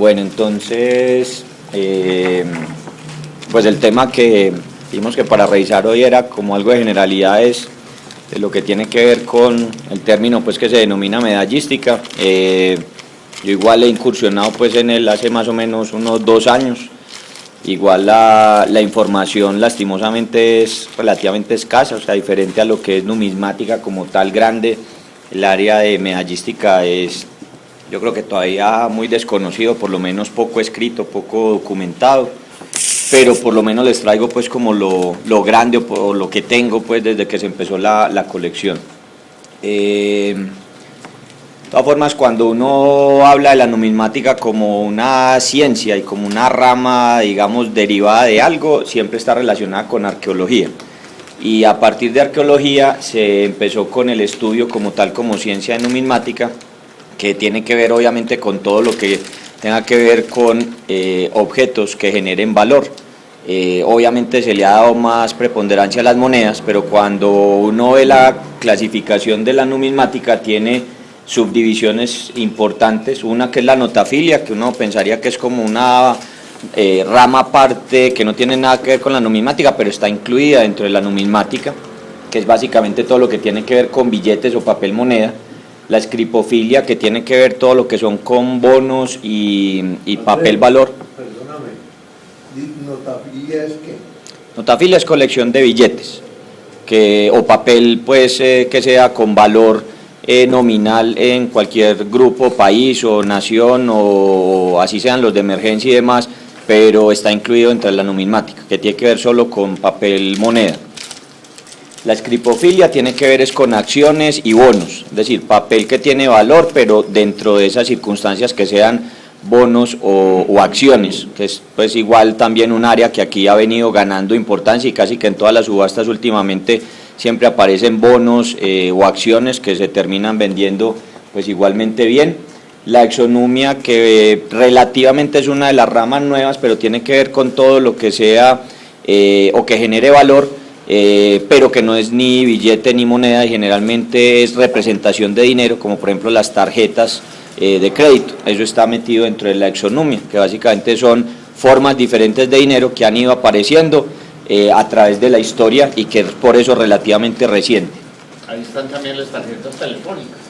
Bueno, entonces, pues el tema que vimos que para revisar hoy era como algo de generalidades de lo que tiene que ver con el término pues que se denomina medallística. Yo igual he incursionado pues en él hace más o menos unos 2 años. Igual la información lastimosamente es relativamente escasa, o sea, diferente a lo que es numismática como tal grande, el área de medallística es, yo creo que todavía muy desconocido, por lo menos poco escrito, poco documentado, pero por lo menos les traigo pues como lo grande o lo que tengo pues desde que se empezó la colección. De todas formas, cuando uno habla de la numismática como una ciencia y como una rama, digamos, derivada de algo, siempre está relacionada con arqueología. Y a partir de arqueología se empezó con el estudio como tal, como ciencia de numismática, que tiene que ver obviamente con todo lo que tenga que ver con objetos que generen valor. Obviamente se le ha dado más preponderancia a las monedas, pero cuando uno ve la clasificación de la numismática tiene subdivisiones importantes, una que es la notafilia, que uno pensaría que es como una rama aparte que no tiene nada que ver con la numismática, pero está incluida dentro de la numismática, que es básicamente todo lo que tiene que ver con billetes o papel moneda. La escripofilia, que tiene que ver todo lo que son con bonos y papel valor. Perdóname, ¿notafilia es qué? Notafilia es colección de billetes o papel pues que sea con valor nominal en cualquier grupo, país o nación, o así sean los de emergencia y demás, pero está incluido entre la numismática, que tiene que ver solo con papel moneda. La escripofilia tiene que ver es con acciones y bonos, es decir, papel que tiene valor, pero dentro de esas circunstancias que sean bonos o acciones, que es pues igual también un área que aquí ha venido ganando importancia y casi que en todas las subastas últimamente siempre aparecen bonos o acciones que se terminan vendiendo pues igualmente bien. La exonumia, que relativamente es una de las ramas nuevas, pero tiene que ver con todo lo que sea o que genere valor, pero que no es ni billete ni moneda, y generalmente es representación de dinero, como por ejemplo las tarjetas de crédito. Eso está metido dentro de la exonumia, que básicamente son formas diferentes de dinero que han ido apareciendo a través de la historia y que es por eso relativamente reciente. Ahí están también las tarjetas telefónicas.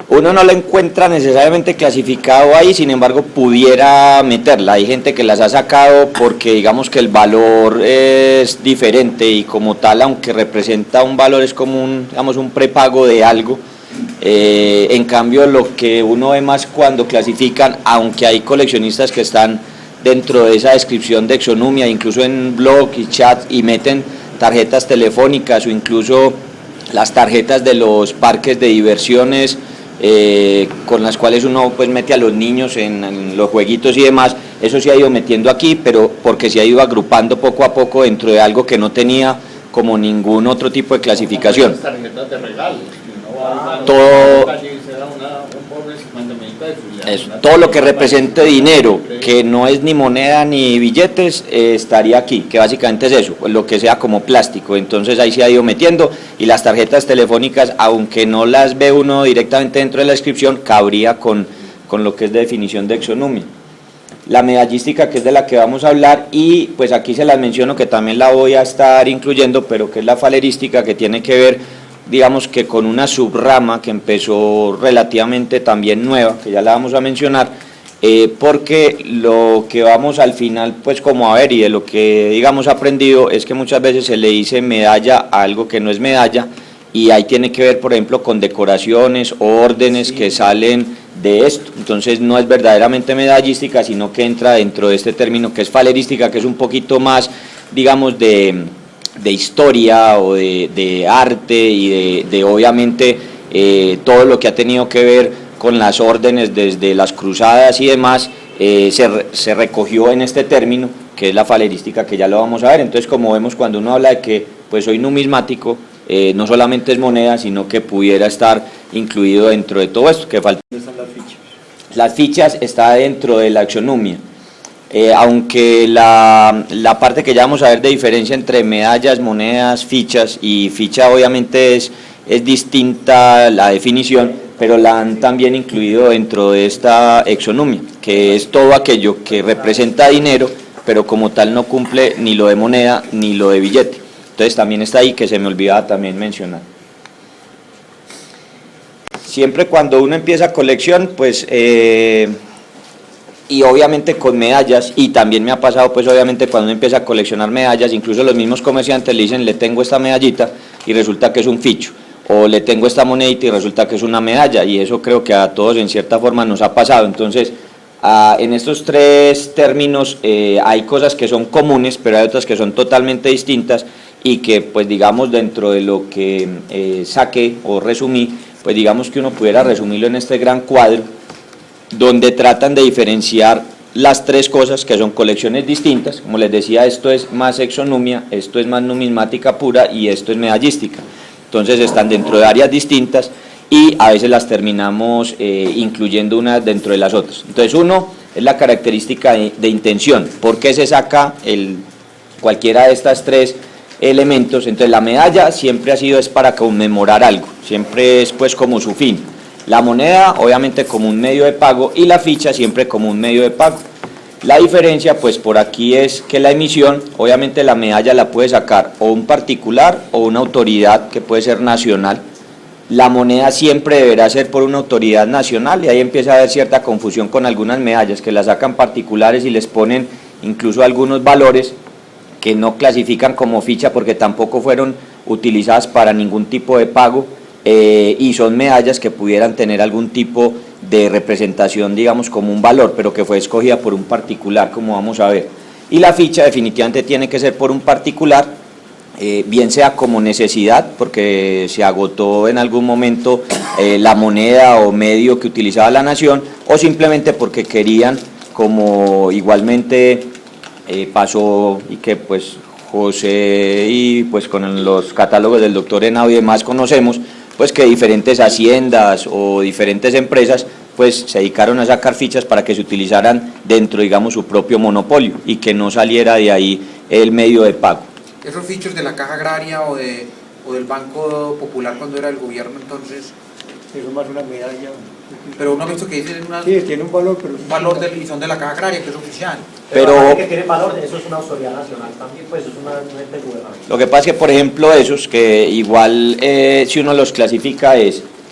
Uno no la encuentra necesariamente clasificado ahí, sin embargo pudiera meterla. Hay gente que las ha sacado porque digamos que el valor es diferente y como tal, aunque representa un valor, es como un prepago de algo. En cambio, lo que uno ve más cuando clasifican, aunque hay coleccionistas que están dentro de esa descripción de exonumia, incluso en blog y chat, y meten tarjetas telefónicas o incluso las tarjetas de los parques de diversiones, con las cuales uno pues mete a los niños en los jueguitos y demás. Eso se ha ido metiendo aquí, pero porque se ha ido agrupando poco a poco dentro de algo que no tenía como ningún otro tipo de clasificación. Las tarjetas de regalo. Todo lo que represente dinero, que no es ni moneda ni billetes, estaría aquí, que básicamente es eso, lo que sea como plástico. Entonces ahí se ha ido metiendo, y las tarjetas telefónicas, aunque no las ve uno directamente dentro de la descripción, cabría con lo que es de definición de exonumia. La medallística, que es de la que vamos a hablar, y pues aquí se las menciono que también la voy a estar incluyendo, pero que es la falerística, que tiene que ver digamos que con una subrama que empezó relativamente también nueva, que ya la vamos a mencionar, porque lo que vamos al final pues como a ver, y de lo que digamos aprendido, es que muchas veces se le dice medalla a algo que no es medalla, y ahí tiene que ver por ejemplo con decoraciones o órdenes que salen de esto. Entonces no es verdaderamente medallística, sino que entra dentro de este término que es falerística, que es un poquito más digamos de historia o de arte y de obviamente todo lo que ha tenido que ver con las órdenes desde las cruzadas y demás, se recogió en este término que es la falerística, que ya lo vamos a ver. Entonces, como vemos, cuando uno habla de que pues soy numismático, no solamente es moneda, sino que pudiera estar incluido dentro de todo esto. Que falta. ¿Dónde están las fichas? Las fichas está dentro de la exonumia. Aunque la parte que ya vamos a ver de diferencia entre medallas, monedas, fichas, y ficha obviamente es distinta la definición, pero la han también incluido dentro de esta exonumia, que es todo aquello que representa dinero, pero como tal no cumple ni lo de moneda ni lo de billete. Entonces también está ahí, que se me olvidaba también mencionar. Siempre cuando uno empieza colección, pues, y obviamente con medallas, y también me ha pasado, pues obviamente cuando uno empieza a coleccionar medallas, incluso los mismos comerciantes le dicen, le tengo esta medallita, y resulta que es un ficho, o le tengo esta monedita y resulta que es una medalla, y eso creo que a todos en cierta forma nos ha pasado. Entonces, en estos tres términos hay cosas que son comunes, pero hay otras que son totalmente distintas, y que pues digamos dentro de lo que saqué o resumí, pues digamos que uno pudiera resumirlo en este gran cuadro, donde tratan de diferenciar las tres cosas que son colecciones distintas. Como les decía, esto es más exonumia, esto es más numismática pura y esto es medallística. Entonces están dentro de áreas distintas y a veces las terminamos incluyendo unas dentro de las otras. Entonces uno es la característica de intención, ¿por qué se saca cualquiera de estas tres elementos? Entonces la medalla siempre ha sido es para conmemorar algo, siempre es pues como su fin. La moneda obviamente como un medio de pago y la ficha siempre como un medio de pago. La diferencia pues por aquí es que la emisión, obviamente la medalla la puede sacar o un particular o una autoridad que puede ser nacional. La moneda siempre deberá ser por una autoridad nacional y ahí empieza a haber cierta confusión con algunas medallas que las sacan particulares y les ponen incluso algunos valores que no clasifican como ficha porque tampoco fueron utilizadas para ningún tipo de pago. Y son medallas que pudieran tener algún tipo de representación, digamos, como un valor, pero que fue escogida por un particular, como vamos a ver. Y la ficha definitivamente tiene que ser por un particular, bien sea como necesidad, porque se agotó en algún momento la moneda o medio que utilizaba la nación, o simplemente porque querían, como igualmente pasó y que pues José y pues con los catálogos del doctor Henao y demás conocemos, pues que diferentes haciendas o diferentes empresas pues se dedicaron a sacar fichas para que se utilizaran dentro, digamos, su propio monopolio y que no saliera de ahí el medio de pago. Esos fichos de la Caja Agraria o del Banco Popular cuando era el gobierno entonces... Eso es más una medalla. Pero uno ha visto que dicen una, Sí, tiene un valor, pero... un valor y son de la Caja Agraria, que es oficial. Pero que tiene valor, eso es una autoridad nacional también, pues es una ente gubernamental. lo que pasa es que, por ejemplo, esos que igual si uno los clasifica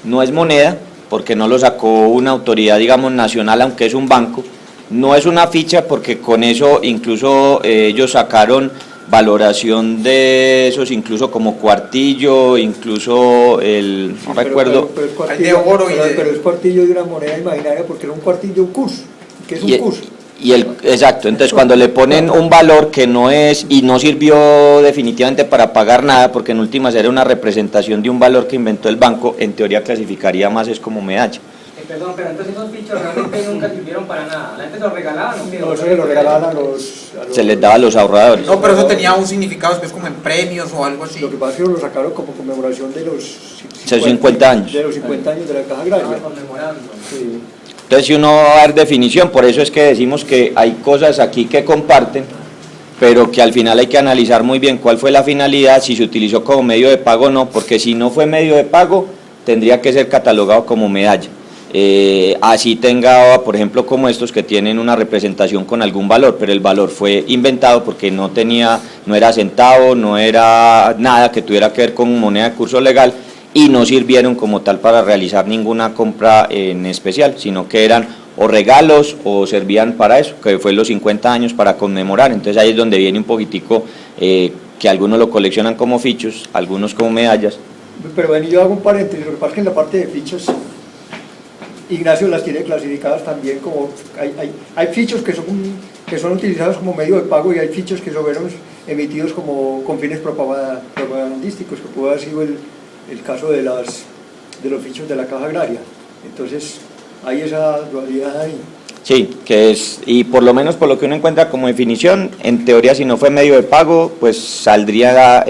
no es moneda, porque no lo sacó una autoridad, digamos, nacional, aunque es un banco, no es una ficha, porque con eso incluso ellos sacaron valoración de esos, incluso como cuartillo, incluso no recuerdo. Pero, pero Hay de oro y de... pero es cuartillo de una moneda imaginaria porque era un cuartillo un curso. ¿Qué es un curso? Exacto, entonces cuando le ponen un valor que no es y no sirvió definitivamente para pagar nada, porque en últimas era una representación de un valor que inventó el banco, en teoría clasificaría más es como medalla. Perdón, pero entonces esos fichos realmente nunca sirvieron para nada. ¿La gente los regalaban o qué? No, eso se lo regalaban a los Se les daba a los ahorradores. No, pero eso tenía un significado después como en premios o algo así. Lo que pasa es que lo sacaron como conmemoración de los 50 años. De los 50 años de la Caja Agraria. Estaban conmemorando. Sí. Entonces si uno va a dar definición, por eso es que decimos que hay cosas aquí que comparten, pero que al final hay que analizar muy bien cuál fue la finalidad, si se utilizó como medio de pago o no, porque si no fue medio de pago, tendría que ser catalogado como medalla. Así tenga, por ejemplo, como estos que tienen una representación con algún valor, pero el valor fue inventado porque no era centavo, no era nada que tuviera que ver con moneda de curso legal y no sirvieron como tal para realizar ninguna compra en especial, sino que eran o regalos o servían para eso, que fue los 50 años para conmemorar. Entonces ahí es donde viene un poquitico que algunos lo coleccionan como fichos, algunos como medallas. Pero bueno, yo hago un paréntesis, lo que pasa es que en la parte de fichas Ignacio las tiene clasificadas también como, hay fichos que son utilizados como medio de pago y hay fichos que son emitidos como con fines propagandísticos, que puede haber sido el caso de los fichos de la Caja Agraria. Entonces hay esa dualidad ahí. Sí, y por lo menos por lo que uno encuentra como definición, en teoría si no fue medio de pago, pues saldría,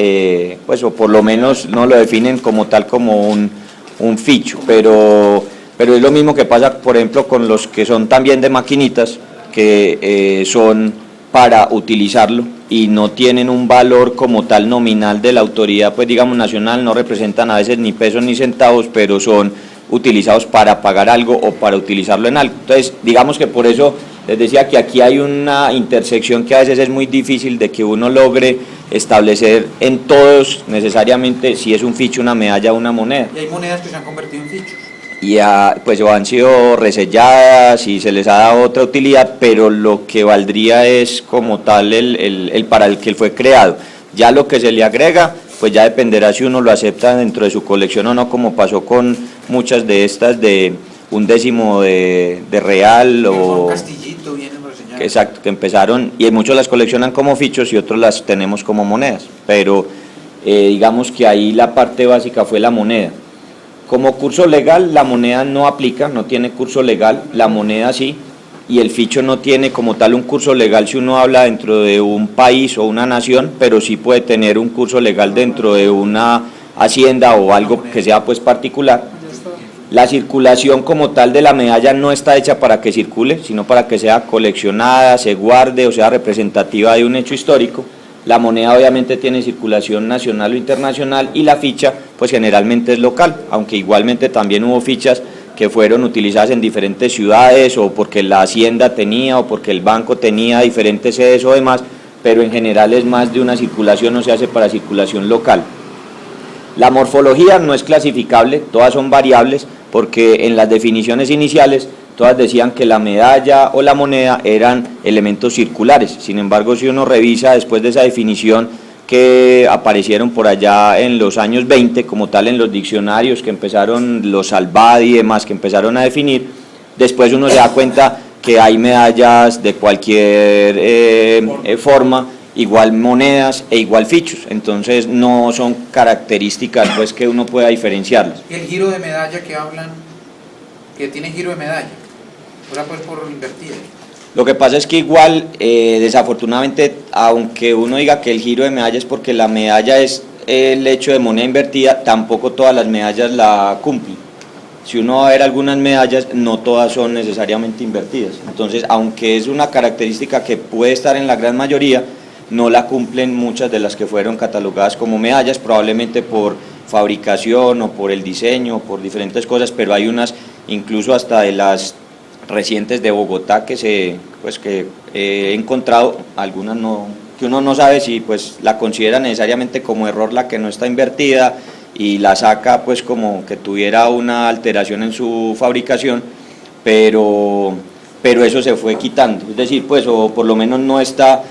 pues o por lo menos no lo definen como tal como un ficho, pero es lo mismo que pasa, por ejemplo, con los que son también de maquinitas, que son para utilizarlo y no tienen un valor como tal nominal de la autoridad, pues digamos nacional, no representan a veces ni pesos ni centavos, pero son utilizados para pagar algo o para utilizarlo en algo. Entonces, digamos que por eso les decía que aquí hay una intersección que a veces es muy difícil de que uno logre establecer en todos necesariamente si es un ficho, una medalla o una moneda. Y hay monedas que se han convertido en fichos. Y pues o han sido reselladas y se les ha dado otra utilidad, pero lo que valdría es como tal el para el que fue creado. Ya lo que se le agrega, pues ya dependerá si uno lo acepta dentro de su colección o no, como pasó con muchas de estas de un décimo de real o... Un castillito vienen reseñados. Exacto, que empezaron, y muchos las coleccionan como fichos y otros las tenemos como monedas, pero digamos que ahí la parte básica fue la moneda. Como curso legal, la moneda no aplica, no tiene curso legal, la moneda sí, y el ficho no tiene como tal un curso legal si uno habla dentro de un país o una nación, pero sí puede tener un curso legal dentro de una hacienda o algo que sea pues particular. La circulación como tal de la medalla no está hecha para que circule, sino para que sea coleccionada, se guarde o sea representativa de un hecho histórico. La moneda obviamente tiene circulación nacional o internacional y la ficha pues generalmente es local, aunque igualmente también hubo fichas que fueron utilizadas en diferentes ciudades o porque la hacienda tenía o porque el banco tenía diferentes sedes o demás, pero en general es más de una circulación, no se hace para circulación local. La morfología no es clasificable, todas son variables porque en las definiciones iniciales todas decían que la medalla o la moneda eran elementos circulares. Sin embargo, si uno revisa después de esa definición que aparecieron por allá en los años 20, como tal en los diccionarios que empezaron, los Salvadi y demás, que empezaron a definir, después uno se da cuenta que hay medallas de cualquier forma, igual monedas e igual fichos, entonces no son características pues que uno pueda diferenciarlas. Y el giro de medalla que hablan, que tiene giro de medalla, o sea pues por invertida. Lo que pasa es que igual, desafortunadamente, aunque uno diga que el giro de medalla es porque la medalla es el hecho de moneda invertida, tampoco todas las medallas la cumplen. Si uno va a ver algunas medallas, no todas son necesariamente invertidas. Entonces, aunque es una característica que puede estar en la gran mayoría, no la cumplen muchas de las que fueron catalogadas como medallas, probablemente por fabricación o por el diseño o por diferentes cosas, pero hay unas, incluso hasta de las recientes de Bogotá que he encontrado, algunas no, que uno no sabe si pues la considera necesariamente como error la que no está invertida y la saca pues como que tuviera una alteración en su fabricación, pero eso se fue quitando, es decir, pues o por lo menos no está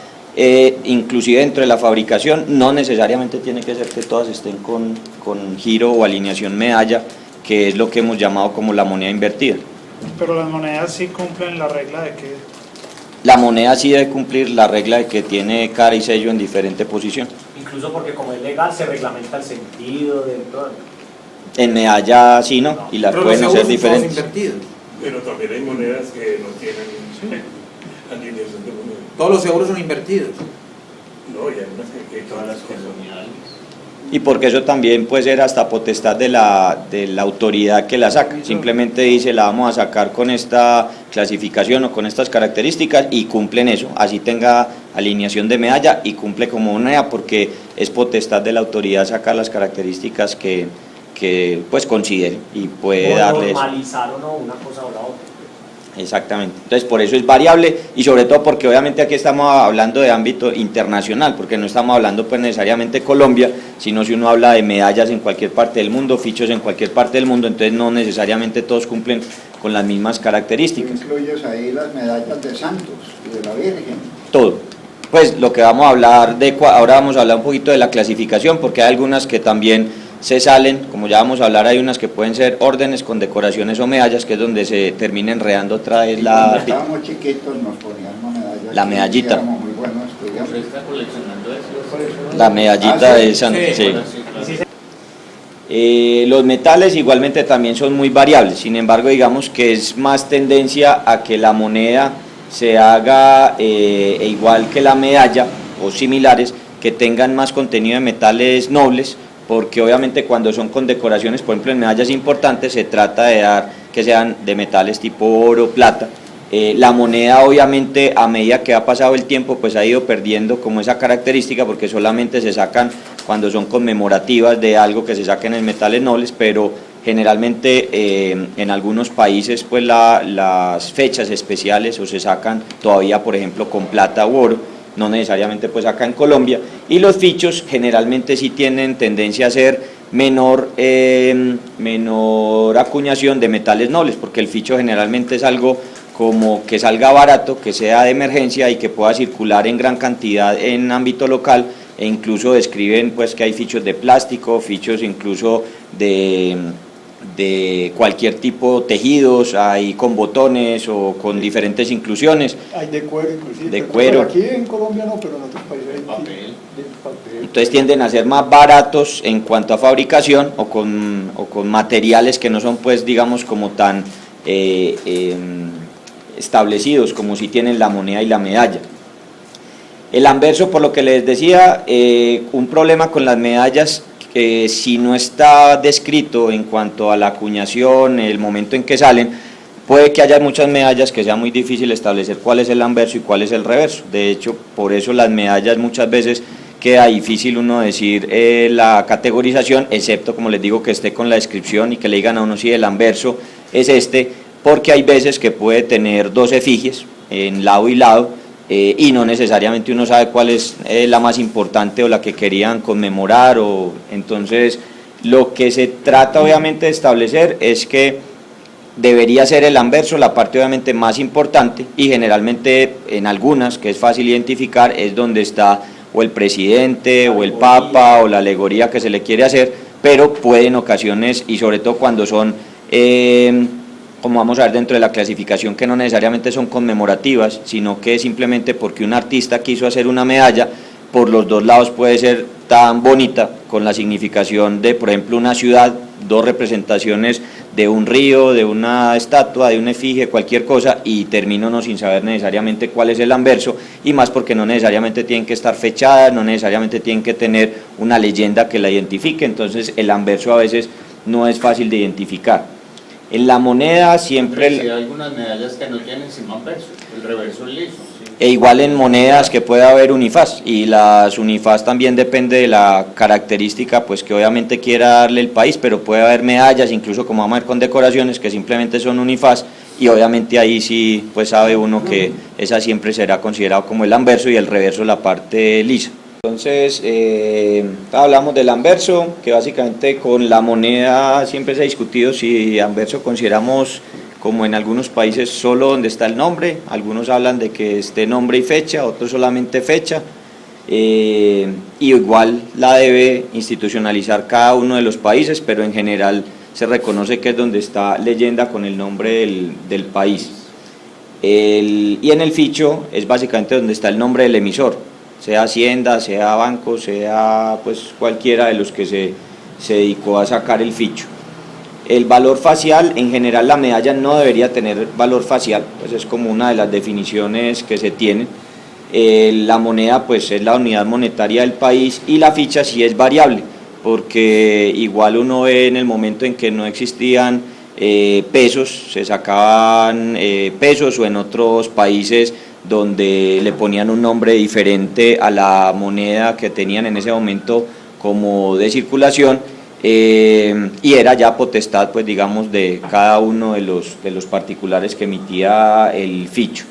inclusive dentro de la fabricación, no necesariamente tiene que ser que todas estén con giro o alineación medalla, que es lo que hemos llamado como la moneda invertida. Pero las monedas sí cumplen la regla de que... La moneda sí debe cumplir la regla de que tiene cara y sello en diferente posición. Incluso porque como es legal se reglamenta el sentido de todo. En medalla sí, ¿no? Y las pueden hacer diferentes. Pero también hay monedas que no tienen alineación de moneda. Todos los seguros son invertidos. No, y hay unas que todas las coloniales. Y porque eso también puede ser hasta potestad de la autoridad que la saca. Simplemente dice, la vamos a sacar con esta clasificación o con estas características y cumplen eso. Así tenga alineación de medalla y cumple como moneda porque es potestad de la autoridad sacar las características que pues considere y puede darles. Normalizar o no una cosa o la otra. Exactamente, entonces por eso es variable y sobre todo porque obviamente aquí estamos hablando de ámbito internacional, porque no estamos hablando pues necesariamente Colombia, sino si uno habla de medallas en cualquier parte del mundo, fichos en cualquier parte del mundo, entonces no necesariamente todos cumplen con las mismas características. ¿Tú incluyes ahí las medallas de santos y de la Virgen? Todo. Pues lo que vamos a hablar ahora vamos a hablar un poquito de la clasificación, porque hay algunas que también se salen, como ya vamos a hablar, hay unas que pueden ser órdenes con decoraciones o medallas, que es donde se termina enredando otra vez cuando estábamos chiquitos nos poníamos medallas. La medallita. Éramos muy buenos estudiantes. ¿Usted está coleccionando eso? La medallita de San... Sí. Los metales igualmente también son muy variables, sin embargo digamos que es más tendencia a que la moneda se haga igual que la medalla o similares, que tengan más contenido de metales nobles, porque obviamente cuando son con decoraciones, por ejemplo en medallas importantes, se trata de dar que sean de metales tipo oro, plata. La moneda obviamente a medida que ha pasado el tiempo pues ha ido perdiendo como esa característica, porque solamente se sacan cuando son conmemorativas de algo que se saquen en metales nobles, pero Generalmente en algunos países pues las fechas especiales o se sacan todavía, por ejemplo, con plata u oro, no necesariamente pues acá en Colombia, y los fichos generalmente sí tienen tendencia a ser menor acuñación de metales nobles, porque el ficho generalmente es algo como que salga barato, que sea de emergencia y que pueda circular en gran cantidad en ámbito local, e incluso describen pues que hay fichos de plástico, fichos incluso de cualquier tipo, tejidos, hay con botones o con diferentes inclusiones. Hay de cuero inclusive. De cuero. Aquí en Colombia no, pero en otros países hay Papel. de papel. Entonces tienden a ser más baratos en cuanto a fabricación o con materiales que no son pues digamos como tan establecidos como si tienen la moneda y la medalla. El anverso, por lo que les decía, un problema con las medallas que si no está descrito en cuanto a la acuñación, el momento en que salen, puede que haya muchas medallas que sea muy difícil establecer cuál es el anverso y cuál es el reverso. De hecho, por eso las medallas muchas veces queda difícil uno decir la categorización, excepto, como les digo, que esté con la descripción y que le digan a uno si el anverso es este, porque hay veces que puede tener dos efigies en lado y lado, y no necesariamente uno sabe cuál es la más importante o la que querían conmemorar, entonces lo que se trata obviamente de establecer es que debería ser el anverso la parte obviamente más importante, y generalmente en algunas, que es fácil identificar, es donde está o el presidente o el papa o la alegoría que se le quiere hacer, pero puede en ocasiones, y sobre todo cuando son como vamos a ver dentro de la clasificación, que no necesariamente son conmemorativas, sino que simplemente porque un artista quiso hacer una medalla, por los dos lados puede ser tan bonita, con la significación de, por ejemplo, una ciudad, dos representaciones de un río, de una estatua, de una efigie, cualquier cosa, y termino no sin saber necesariamente cuál es el anverso, y más porque no necesariamente tienen que estar fechadas, no necesariamente tienen que tener una leyenda que la identifique, entonces el anverso a veces no es fácil de identificar. En la moneda siempre... Hay algunas medallas que no tienen sino anverso, el reverso es liso. Sí. E igual en monedas que puede haber unifaz, y las unifaz también depende de la característica pues que obviamente quiera darle el país, pero puede haber medallas, incluso como vamos a ver con decoraciones, que simplemente son unifaz, y obviamente ahí sí pues sabe uno que esa siempre será considerado como el anverso y el reverso la parte lisa. Entonces, hablamos del anverso, que básicamente con la moneda siempre se ha discutido si anverso consideramos como en algunos países solo donde está el nombre, algunos hablan de que esté nombre y fecha, otros solamente fecha, y igual la debe institucionalizar cada uno de los países, pero en general se reconoce que es donde está leyenda con el nombre del país. Y en el ficho es básicamente donde está el nombre del emisor, sea Hacienda, sea banco, sea pues cualquiera de los que se dedicó a sacar el ficho. El valor facial, en general la medalla no debería tener valor facial, pues es como una de las definiciones que se tienen. La moneda pues es la unidad monetaria del país, y la ficha sí es variable, porque igual uno ve en el momento en que no existían pesos, se sacaban pesos, o en otros países donde le ponían un nombre diferente a la moneda que tenían en ese momento como de circulación, y era ya potestad pues digamos de cada uno de los particulares que emitía el ficho.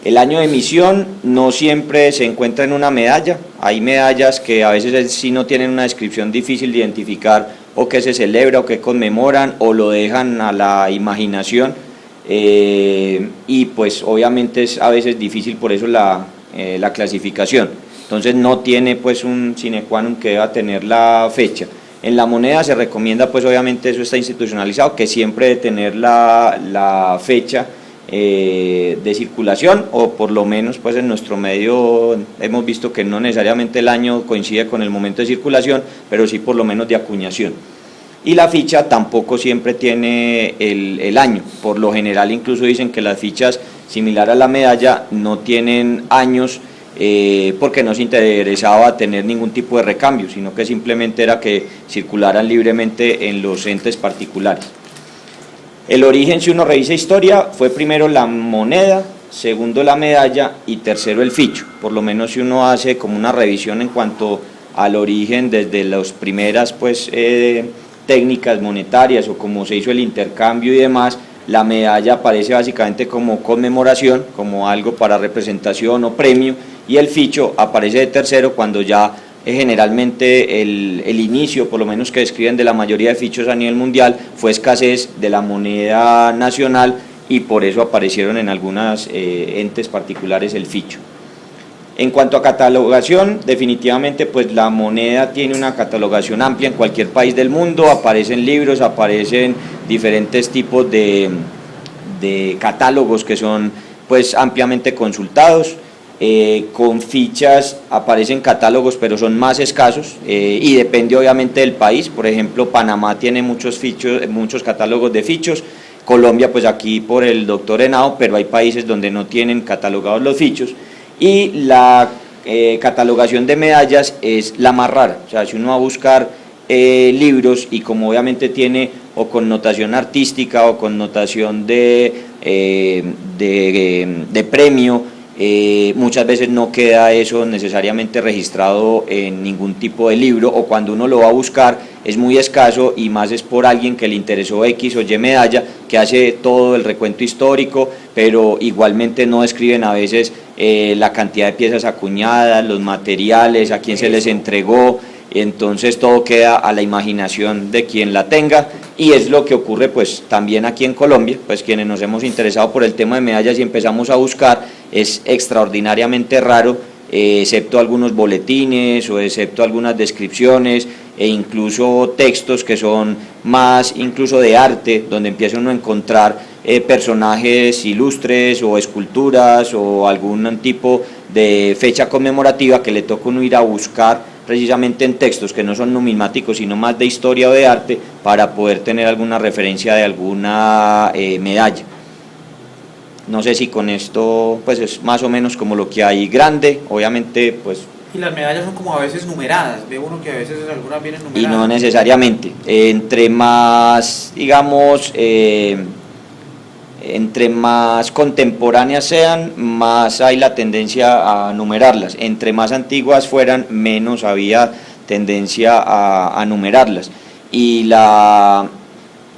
El año de emisión no siempre se encuentra en una medalla, hay medallas que a veces sí no tienen una descripción difícil de identificar, o que se celebra o que conmemoran, o lo dejan a la imaginación, y pues obviamente es a veces difícil por eso la clasificación, entonces no tiene pues un sine qua non que deba tener la fecha. En la moneda se recomienda pues obviamente, eso está institucionalizado, que siempre de tener la fecha de circulación, o por lo menos pues en nuestro medio hemos visto que no necesariamente el año coincide con el momento de circulación, pero sí por lo menos de acuñación. Y la ficha tampoco siempre tiene el año, por lo general incluso dicen que las fichas similar a la medalla no tienen años, porque no se interesaba tener ningún tipo de recambio, sino que simplemente era que circularan libremente en los entes particulares. El origen, si uno revisa historia, fue primero la moneda, segundo la medalla y tercero el ficho, por lo menos si uno hace como una revisión en cuanto al origen desde las primeras pues técnicas monetarias o como se hizo el intercambio y demás, la medalla aparece básicamente como conmemoración, como algo para representación o premio, y el ficho aparece de tercero cuando ya generalmente el inicio, por lo menos que describen de la mayoría de fichos a nivel mundial, fue escasez de la moneda nacional y por eso aparecieron en algunas entes particulares el ficho. En cuanto a catalogación, definitivamente pues la moneda tiene una catalogación amplia en cualquier país del mundo, aparecen libros, aparecen diferentes tipos de catálogos que son pues ampliamente consultados. Con fichas aparecen catálogos pero son más escasos y depende obviamente del país. Por ejemplo, Panamá tiene muchos catálogos de fichos, Colombia pues aquí por el doctor Henao, pero hay países donde no tienen catalogados los fichos. Y la catalogación de medallas es la más rara, o sea, si uno va a buscar libros y como obviamente tiene o connotación artística o connotación de premio, muchas veces no queda eso necesariamente registrado en ningún tipo de libro, o cuando uno lo va a buscar es muy escaso y más es por alguien que le interesó X o Y medalla, que hace todo el recuento histórico, pero igualmente no describen a veces la cantidad de piezas acuñadas, los materiales, a quién se les entregó. Entonces todo queda a la imaginación de quien la tenga, y es lo que ocurre pues también aquí en Colombia. Pues quienes nos hemos interesado por el tema de medallas y empezamos a buscar, es extraordinariamente raro, excepto algunos boletines o excepto algunas descripciones e incluso textos que son más incluso de arte, donde empieza uno a encontrar personajes ilustres o esculturas o algún tipo de fecha conmemorativa que le toca uno ir a buscar precisamente en textos que no son numismáticos sino más de historia o de arte, para poder tener alguna referencia de alguna medalla. No sé si con esto pues es más o menos como lo que hay grande, obviamente pues. Y las medallas son como a veces numeradas, ve uno que a veces algunas vienen numeradas. Y no necesariamente, entre más, digamos, entre más contemporáneas sean, más hay la tendencia a numerarlas. Entre más antiguas fueran, menos había tendencia a numerarlas. Y la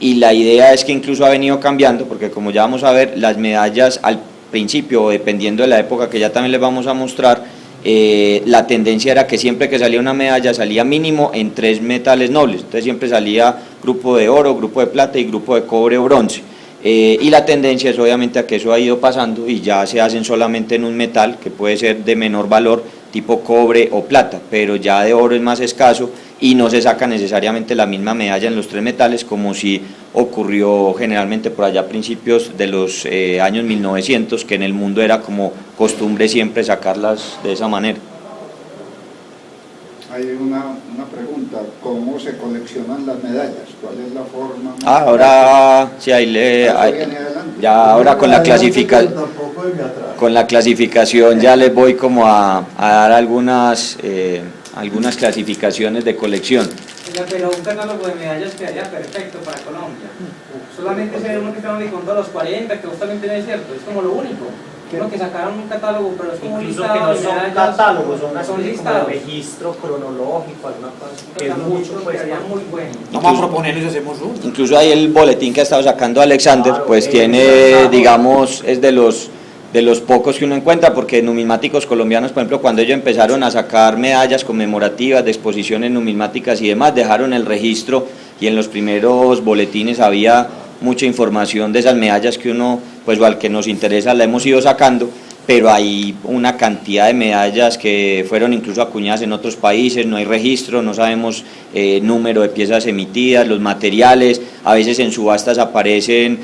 idea es que incluso ha venido cambiando, porque como ya vamos a ver, las medallas al principio, dependiendo de la época que ya también les vamos a mostrar, la tendencia era que siempre que salía una medalla salía mínimo en 3 metales nobles. Entonces siempre salía grupo de oro, grupo de plata y grupo de cobre o bronce. Y la tendencia es obviamente a que eso ha ido pasando y ya se hacen solamente en un metal que puede ser de menor valor, tipo cobre o plata, pero ya de oro es más escaso y no se saca necesariamente la misma medalla en los 3 metales, como si ocurrió generalmente por allá a principios de los años 1900, que en el mundo era como costumbre siempre sacarlas de esa manera. Hay una pregunta, ¿cómo se coleccionan las medallas? ¿Cuál es la forma? Ahora sí, ya ahora con la clasificación ya les voy como a dar algunas clasificaciones de colección. Oiga, pero un catálogo de medallas quedaría perfecto para Colombia. Solamente se ve uno que está con todos los 40, que justamente no es cierto, es como lo único. Creo que sacaron un catálogo, pero es como un Incluso listado que no de son medallas, catálogos, son una son especie como listados. de registro cronológico, alguna cosa que es Catálogos mucho pues quedaría muy bueno. Vamos a proponerles y hacemos uno. Incluso ahí el boletín que ha estado sacando Alexander, Claro, pues tiene, digamos, es de los pocos que uno encuentra, porque numismáticos colombianos, por ejemplo, cuando ellos empezaron a sacar medallas conmemorativas de exposiciones numismáticas y demás, dejaron el registro y en los primeros boletines había mucha información de esas medallas que uno, pues o al que nos interesa la hemos ido sacando, pero hay una cantidad de medallas que fueron incluso acuñadas en otros países, no hay registro, no sabemos número de piezas emitidas, los materiales, a veces en subastas aparecen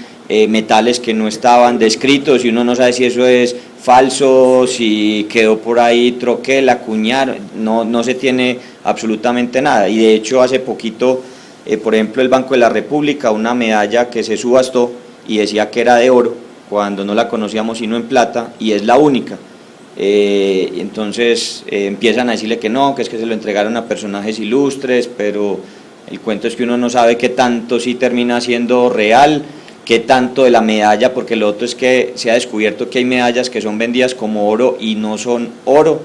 metales que no estaban descritos y uno no sabe si eso es falso, si quedó por ahí troquel, acuñar, no se tiene absolutamente nada. Y de hecho hace poquito, por ejemplo, el Banco de la República, una medalla que se subastó y decía que era de oro, cuando no la conocíamos sino en plata, y es la única. Entonces empiezan a decirle que no, que es que se lo entregaron a personajes ilustres, pero el cuento es que uno no sabe qué tanto sí termina siendo real, qué tanto de la medalla, porque lo otro es que se ha descubierto que hay medallas que son vendidas como oro y no son oro,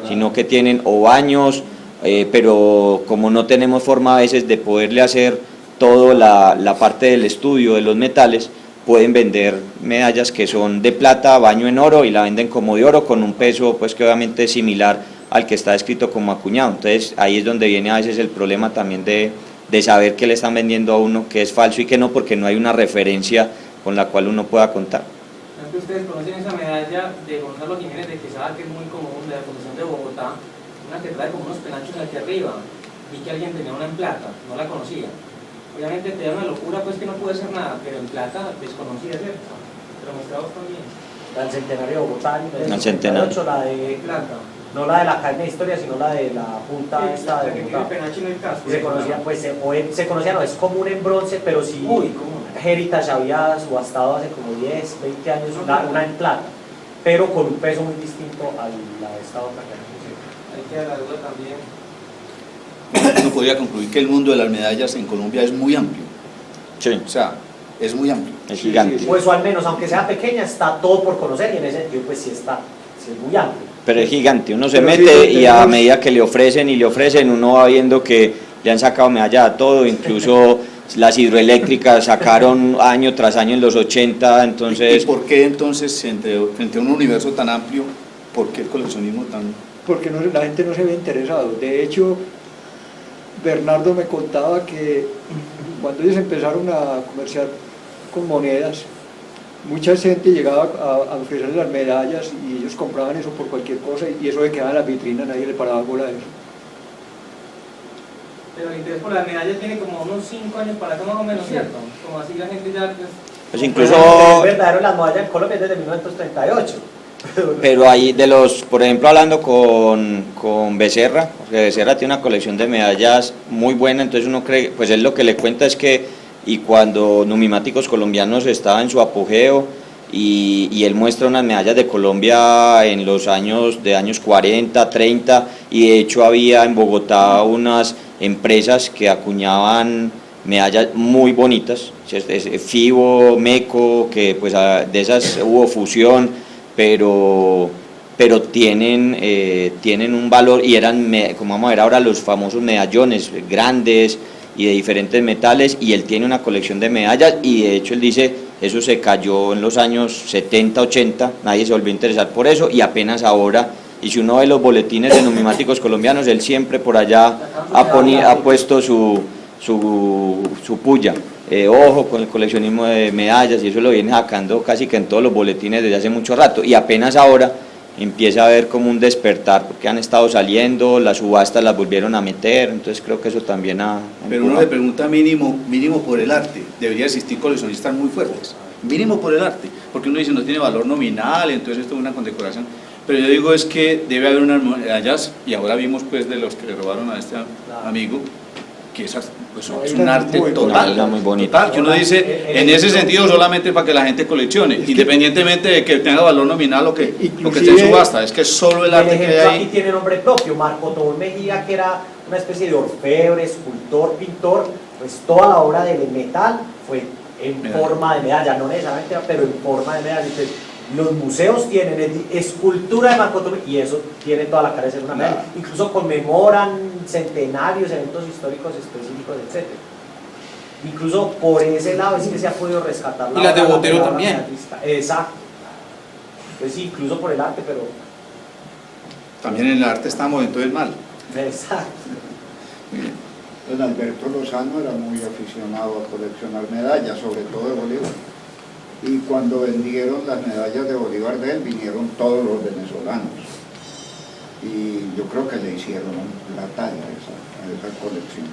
sino que tienen o baños, pero como no tenemos forma a veces de poderle hacer toda la parte del estudio de los metales, pueden vender medallas que son de plata, baño en oro, y la venden como de oro con un peso pues que obviamente es similar al que está escrito como acuñado. Entonces ahí es donde viene a veces el problema también de saber qué le están vendiendo a uno, que es falso y que no, porque no hay una referencia con la cual uno pueda contar. Ustedes conocen esa medalla de Gonzalo Jiménez de Quesada, que es muy común, de la Fundación de Bogotá, una que trae como unos penachos aquí arriba, vi que alguien tenía una en plata, no la conocía. Obviamente te da una locura pues que no puede ser nada, pero en plata desconocida, ¿cierto? Pero mostramos también. La del centenario de Bogotá, El centenario. la de Plata. no la de la Academia de Historia, sino la de la Junta Sí, esta la de que tiene Bogotá. penacho en el casco. Y se conocía, pues, se conocía, no, es común en bronce, pero sí, Muy común. Heritage había subastado hace como 10, 20 años una en plata, pero con un peso muy distinto a la de esta otra que Ahí queda la duda también. Uno podría concluir que el mundo de las medallas en Colombia es muy amplio, Sí, o sea, es muy amplio. es gigante. pues, o al menos, aunque sea pequeña, está todo por conocer, y en ese sentido, pues sí está, sí es muy amplio. Pero es gigante, uno se Pero sí, mete y a tenemos- medida que le ofrecen y le ofrecen, uno va viendo que le han sacado medalla a todo, incluso las hidroeléctricas sacaron año tras año en los 80, ¿Y entonces por qué entonces, frente a un universo tan amplio, por qué el coleccionismo tan...? Porque la gente no se ve interesado. De hecho, Bernardo me contaba que cuando ellos empezaron a comerciar con monedas, mucha gente llegaba a ofrecerles las medallas y ellos compraban eso por cualquier cosa y eso se quedaba en las vitrinas, nadie le paraba bola a eso. Pero el interés por las medallas tiene como unos 5 años para acá más o menos, ¿cierto? Como así la gente ya... pues incluso, Es verdadero, las medallas en Colombia es desde 1938. pero ahí de los, por ejemplo, hablando con Becerra, porque Becerra tiene una colección de medallas muy buena, entonces uno cree, pues él lo que le cuenta es que, y cuando Numismáticos Colombianos estaba en su apogeo, y él muestra unas medallas de Colombia en los años 40, 30, y de hecho había en Bogotá unas empresas que acuñaban medallas muy bonitas, FIBO, MECO, que pues de esas hubo fusión, pero tienen un valor, y eran, como vamos a ver ahora, los famosos medallones grandes y de diferentes metales, y él tiene una colección de medallas, y de hecho él dice, eso se cayó en los años 70, 80, nadie se volvió a interesar por eso, y apenas ahora, y si uno ve los boletines de Numismáticos Colombianos, él siempre por allá ha puesto su puya. Ojo con el coleccionismo de medallas, y eso lo viene sacando casi que en todos los boletines desde hace mucho rato, y apenas ahora empieza a haber como un despertar, porque han estado saliendo, las subastas las volvieron a meter, entonces creo que eso también ha... Pero uno le pregunta mínimo por el arte, debería existir coleccionistas muy fuertes, mínimo por el arte, porque uno dice no tiene valor nominal, entonces esto es una condecoración, pero yo digo es que debe haber unas medallas, y ahora vimos pues de los que le robaron a este amigo, que esas pues, es un arte total, muy bonita. total, que uno dice, en ese sentido solamente para que la gente coleccione, independientemente de que tenga valor nominal o que esté en subasta, es que es solo el arte que hay ejemplo ahí. aquí tiene nombre propio, Marco Tobón Mejía, que era una especie de orfebre, escultor, pintor, pues toda la obra del metal fue en Medalla. forma de medalla, no necesariamente, pero en forma de medalla. Entonces, los museos tienen escultura de Marco Tobón, y eso tiene toda la cara de ser una medalla. Incluso conmemoran centenarios, eventos históricos específicos, etc. Incluso por ese lado es que se ha podido rescatar Y las de obra Botero la también. medallista. Exacto. Pues sí, incluso por el arte, pero... También en el arte estamos entonces mal. Exacto. Don Alberto Lozano era muy aficionado a coleccionar medallas, sobre todo de Bolívar. Y cuando vendieron las medallas de Bolívar de él, vinieron todos los venezolanos. Y yo creo que le hicieron la talla a esa colección.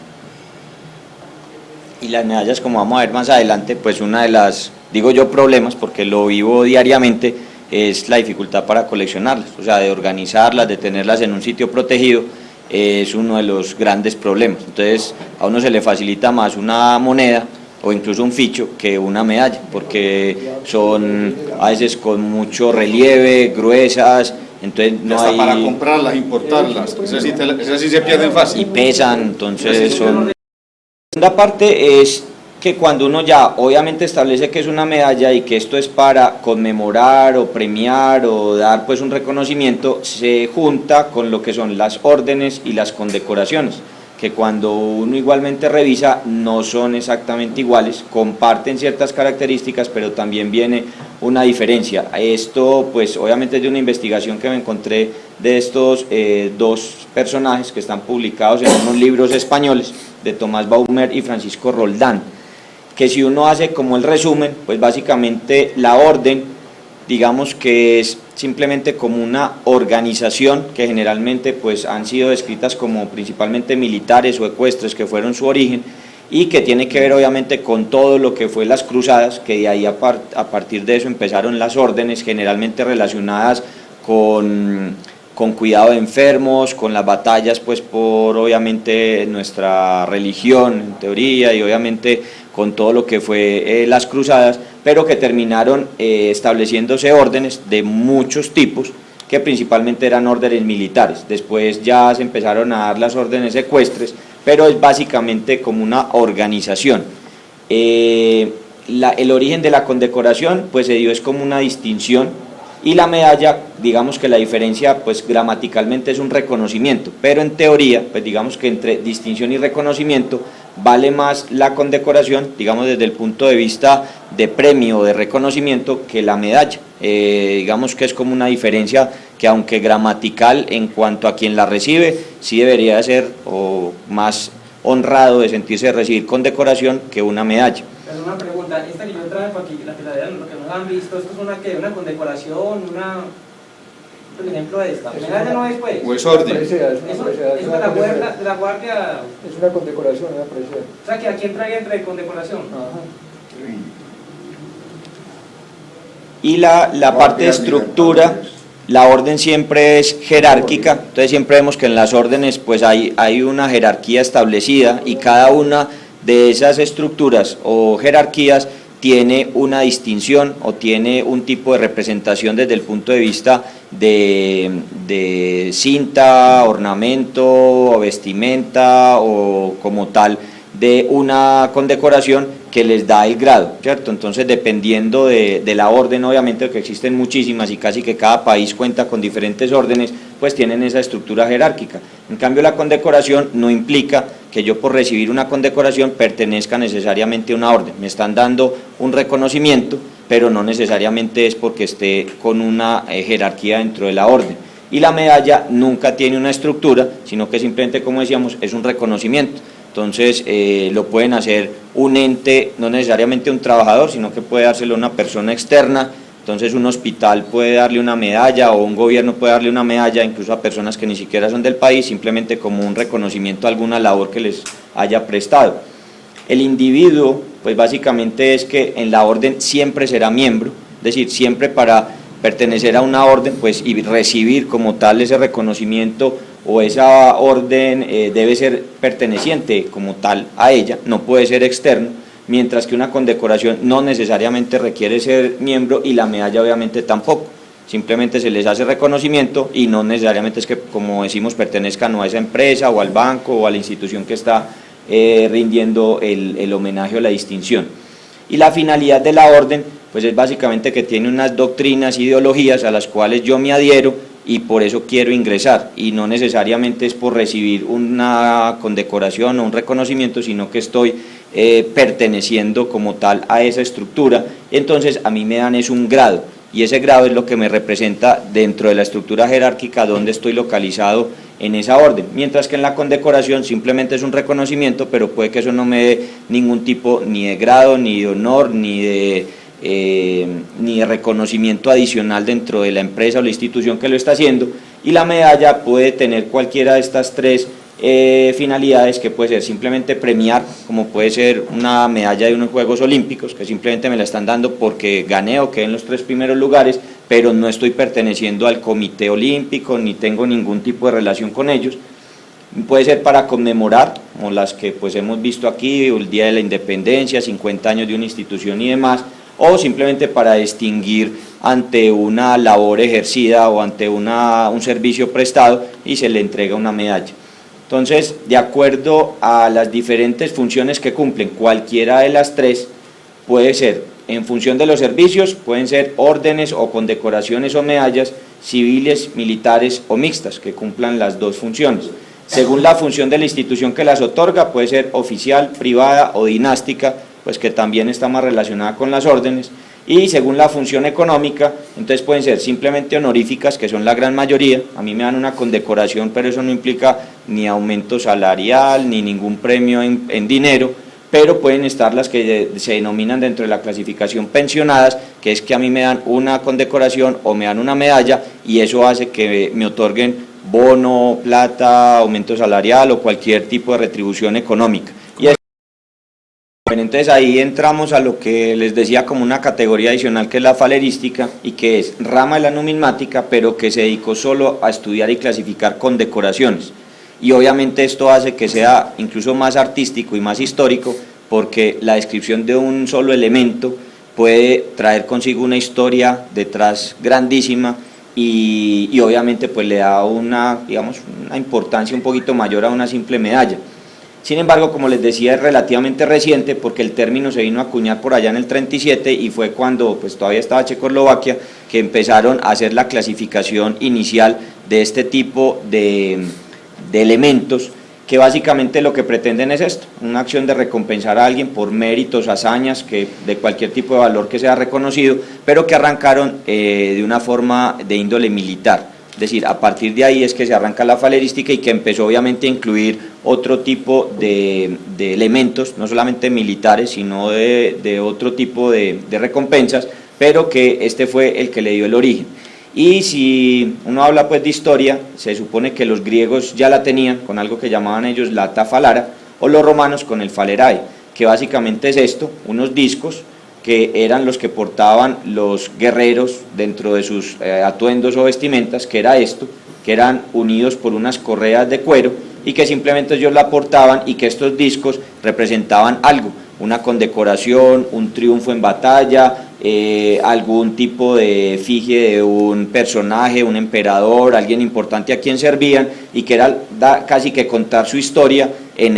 Y las medallas, como vamos a ver más adelante, pues una de las, digo yo, problemas, porque lo vivo diariamente, es la dificultad para coleccionarlas, o sea, de organizarlas, de tenerlas en un sitio protegido, es uno de los grandes problemas. Entonces, a uno se le facilita más una moneda o incluso un ficho que una medalla, porque son a veces con mucho relieve, gruesas, entonces no hasta hay... para comprarlas, importarlas, esas sí se pierden y fácil. pesan, entonces son... La segunda parte es que cuando uno ya obviamente establece que es una medalla y que esto es para conmemorar o premiar o dar pues un reconocimiento, se junta con lo que son las órdenes y las condecoraciones, que cuando uno igualmente revisa no son exactamente iguales, comparten ciertas características, pero también viene una diferencia. Esto pues obviamente es de una investigación que me encontré de estos dos personajes que están publicados en unos libros españoles de Tomás Baumer y Francisco Roldán, que si uno hace como el resumen, pues básicamente la orden, digamos que es simplemente como una organización que generalmente pues han sido descritas como principalmente militares o ecuestres, que fueron su origen, y que tiene que ver obviamente con todo lo que fue las cruzadas, que de ahí a partir de eso empezaron las órdenes, generalmente relacionadas con cuidado de enfermos, con las batallas pues por obviamente nuestra religión en teoría, y obviamente con todo lo que fue las cruzadas, pero que terminaron estableciéndose órdenes de muchos tipos, que principalmente eran órdenes militares. Después ya se empezaron a dar las órdenes ecuestres, pero es básicamente como una organización. El origen de la condecoración pues se dio es como una distinción, y la medalla, digamos que la diferencia pues gramaticalmente es un reconocimiento, pero en teoría pues digamos que entre distinción y reconocimiento vale más la condecoración, digamos desde el punto de vista de premio o de reconocimiento, que la medalla. Digamos que es como una diferencia que, aunque gramatical en cuanto a quien la recibe, sí debería ser o más honrado de sentirse de recibir condecoración que una medalla. Pero una pregunta, esta que yo traigo aquí, la que lo que nos han visto, ¿esto es una condecoración, por ejemplo esta? ¿Medalla no es pues? ¿O es orden? Presea, es Eso una presea, es de la guardia. es una condecoración, una presea. O sea, que aquí entra entre condecoración. Ajá. Y la parte de estructura, la orden siempre es jerárquica, entonces siempre vemos que en las órdenes pues hay una jerarquía establecida, y cada una de esas estructuras o jerarquías tiene una distinción o tiene un tipo de representación desde el punto de vista de cinta, ornamento, o vestimenta, o como tal de una condecoración que les da el grado, ¿cierto? Entonces, dependiendo de la orden, obviamente que existen muchísimas y casi que cada país cuenta con diferentes órdenes, pues tienen esa estructura jerárquica. En cambio, la condecoración no implica que yo por recibir una condecoración pertenezca necesariamente a una orden. Me están dando un reconocimiento, pero no necesariamente es porque esté con una jerarquía dentro de la orden. Y la medalla nunca tiene una estructura, sino que simplemente, como decíamos, es un reconocimiento. Entonces lo pueden hacer un ente, no necesariamente un trabajador, sino que puede dárselo a una persona externa. Entonces un hospital puede darle una medalla, o un gobierno puede darle una medalla incluso a personas que ni siquiera son del país, simplemente como un reconocimiento a alguna labor que les haya prestado. El individuo, pues básicamente es que en la orden siempre será miembro, es decir, siempre para pertenecer a una orden pues y recibir como tal ese reconocimiento o esa orden debe ser perteneciente como tal a ella, no puede ser externo, mientras que una condecoración no necesariamente requiere ser miembro, y la medalla obviamente tampoco, simplemente se les hace reconocimiento y no necesariamente es que, como decimos, pertenezcan a esa empresa o al banco o a la institución que está rindiendo el homenaje o la distinción. Y la finalidad de la orden pues es básicamente que tiene unas doctrinas, ideologías a las cuales yo me adhiero, y por eso quiero ingresar, y no necesariamente es por recibir una condecoración o un reconocimiento, sino que estoy perteneciendo como tal a esa estructura. Entonces a mí me dan es un grado, y ese grado es lo que me representa dentro de la estructura jerárquica donde estoy localizado en esa orden, mientras que en la condecoración simplemente es un reconocimiento, pero puede que eso no me dé ningún tipo ni de grado, ni de honor, ni de reconocimiento adicional dentro de la empresa o la institución que lo está haciendo. Y la medalla puede tener cualquiera de estas tres finalidades, que puede ser simplemente premiar, como puede ser una medalla de unos Juegos Olímpicos, que simplemente me la están dando porque gané o quedé en los 3 primeros lugares, pero no estoy perteneciendo al Comité Olímpico ni tengo ningún tipo de relación con ellos. Puede ser para conmemorar, como las que pues hemos visto aquí, el Día de la Independencia, 50 años de una institución y demás, o simplemente para distinguir ante una labor ejercida o ante un servicio prestado, y se le entrega una medalla. Entonces, de acuerdo a las diferentes funciones que cumplen cualquiera de las tres, puede ser en función de los servicios, pueden ser órdenes o condecoraciones o medallas civiles, militares o mixtas, que cumplan las dos funciones. Según la función de la institución que las otorga, puede ser oficial, privada o dinástica, pues que también está más relacionada con las órdenes, y según la función económica, entonces pueden ser simplemente honoríficas, que son la gran mayoría. A mí me dan una condecoración, pero eso no implica ni aumento salarial, ni ningún premio en dinero, pero pueden estar las que se denominan dentro de la clasificación pensionadas, que es que a mí me dan una condecoración o me dan una medalla, y eso hace que me otorguen bono, plata, aumento salarial o cualquier tipo de retribución económica. Bueno, entonces ahí entramos a lo que les decía como una categoría adicional, que es la falerística, y que es rama de la numismática, pero que se dedicó solo a estudiar y clasificar condecoraciones. Y obviamente esto hace que sea incluso más artístico y más histórico, porque la descripción de un solo elemento puede traer consigo una historia detrás grandísima, y obviamente pues le da una, digamos, una importancia un poquito mayor a una simple medalla. Sin embargo, como les decía, es relativamente reciente, porque el término se vino a acuñar por allá en el 37, y fue cuando pues todavía estaba Checoslovaquia que empezaron a hacer la clasificación inicial de este tipo de elementos, que básicamente lo que pretenden es esto: una acción de recompensar a alguien por méritos, hazañas, que de cualquier tipo de valor que sea reconocido, pero que arrancaron de una forma de índole militar. Es decir, a partir de ahí es que se arranca la falerística, y que empezó obviamente a incluir otro tipo de elementos, no solamente militares, sino de otro tipo de recompensas, pero que este fue el que le dio el origen. Y si uno habla pues de historia, se supone que los griegos ya la tenían con algo que llamaban ellos la tafalara, o los romanos con el falerae, que básicamente es esto: unos discos que eran los que portaban los guerreros dentro de sus atuendos o vestimentas, que era esto, que eran unidos por unas correas de cuero, y que simplemente ellos la portaban, y que estos discos representaban algo, una condecoración, un triunfo en batalla, algún tipo de efigie de un personaje, un emperador, alguien importante a quien servían, y que era casi que contar su historia en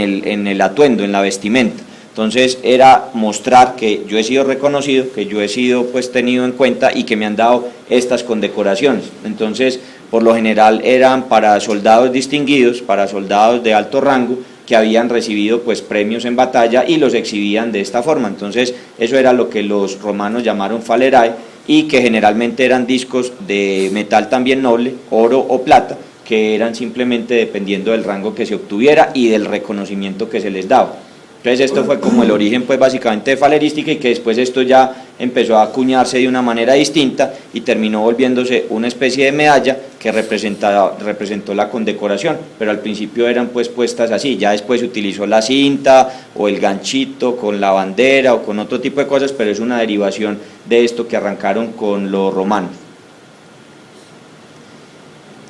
el atuendo, en la vestimenta. Entonces era mostrar que yo he sido reconocido, que yo he sido pues tenido en cuenta, y que me han dado estas condecoraciones. Entonces, por lo general eran para soldados distinguidos, para soldados de alto rango, que habían recibido pues premios en batalla, y los exhibían de esta forma. Entonces eso era lo que los romanos llamaron falerae, y que generalmente eran discos de metal también noble, oro o plata, que eran simplemente dependiendo del rango que se obtuviera y del reconocimiento que se les daba. Entonces esto fue como el origen pues básicamente de falerística, y que después esto ya empezó a acuñarse de una manera distinta y terminó volviéndose una especie de medalla que representó la condecoración, pero al principio eran pues puestas así. Ya después se utilizó la cinta o el ganchito con la bandera o con otro tipo de cosas, pero es una derivación de esto que arrancaron con los romanos.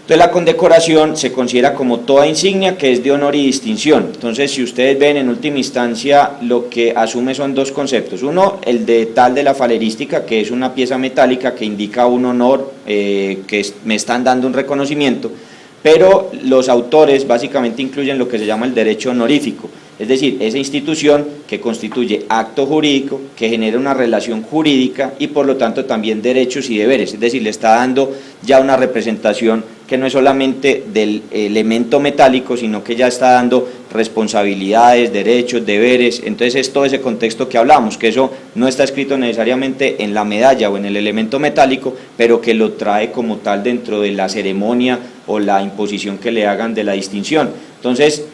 Entonces la condecoración se considera como toda insignia que es de honor y distinción. Entonces, si ustedes ven, en última instancia lo que asume son dos conceptos: uno, el de tal de la falerística, que es una pieza metálica que indica un honor, que me están dando un reconocimiento, pero los autores básicamente incluyen lo que se llama el derecho honorífico, es decir, esa institución que constituye acto jurídico, que genera una relación jurídica y por lo tanto también derechos y deberes. Es decir, le está dando ya una representación que no es solamente del elemento metálico, sino que ya está dando responsabilidades, derechos, deberes. Entonces es todo ese contexto que hablamos, que eso no está escrito necesariamente en la medalla o en el elemento metálico, pero que lo trae como tal dentro de la ceremonia o la imposición que le hagan de la distinción. Entonces,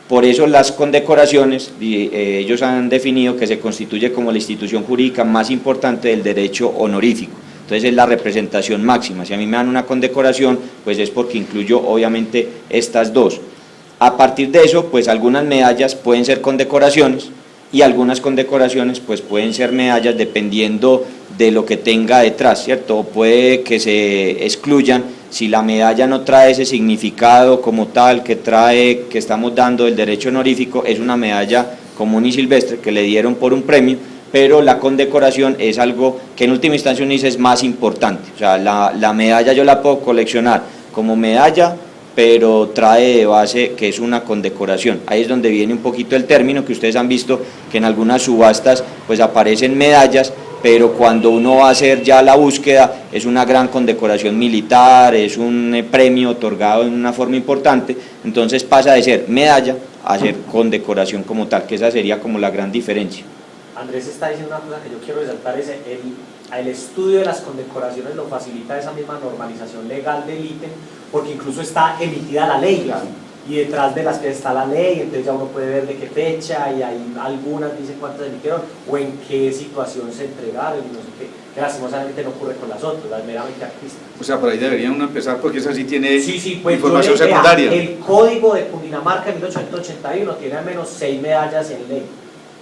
por eso las condecoraciones, ellos han definido que se constituye como la institución jurídica más importante del derecho honorífico. Entonces es la representación máxima. Si a mí me dan una condecoración, pues es porque incluyo obviamente estas dos. A partir de eso, pues algunas medallas pueden ser condecoraciones, y algunas condecoraciones pues pueden ser medallas dependiendo de lo que tenga detrás, ¿cierto? O puede que se excluyan si la medalla no trae ese significado como tal que trae, que estamos dando del derecho honorífico. Es una medalla común y silvestre que le dieron por un premio, pero la condecoración es algo que en última instancia uno dice es más importante. O sea, la medalla yo la puedo coleccionar como medalla, pero trae de base que es una condecoración. Ahí es donde viene un poquito el término que ustedes han visto, que en algunas subastas pues aparecen medallas, pero cuando uno va a hacer ya la búsqueda es una gran condecoración militar, es un premio otorgado en una forma importante, entonces pasa de ser medalla a ser condecoración como tal, que esa sería como la gran diferencia. Andrés está diciendo una cosa que yo quiero resaltar, es el estudio de las condecoraciones lo facilita esa misma normalización legal del ítem, porque incluso está emitida la ley, y detrás de las que está la ley, entonces ya uno puede ver de qué fecha, y hay algunas dicen cuántas emitieron, o en qué situación se entregaron, y no sé qué, que lastimosamente no ocurre con las otras, las meramente artísticas. O sea, por ahí debería uno empezar porque esa sí tiene Pues información vea, secundaria. el código de Cundinamarca de 1881 tiene al menos 6 medallas en ley.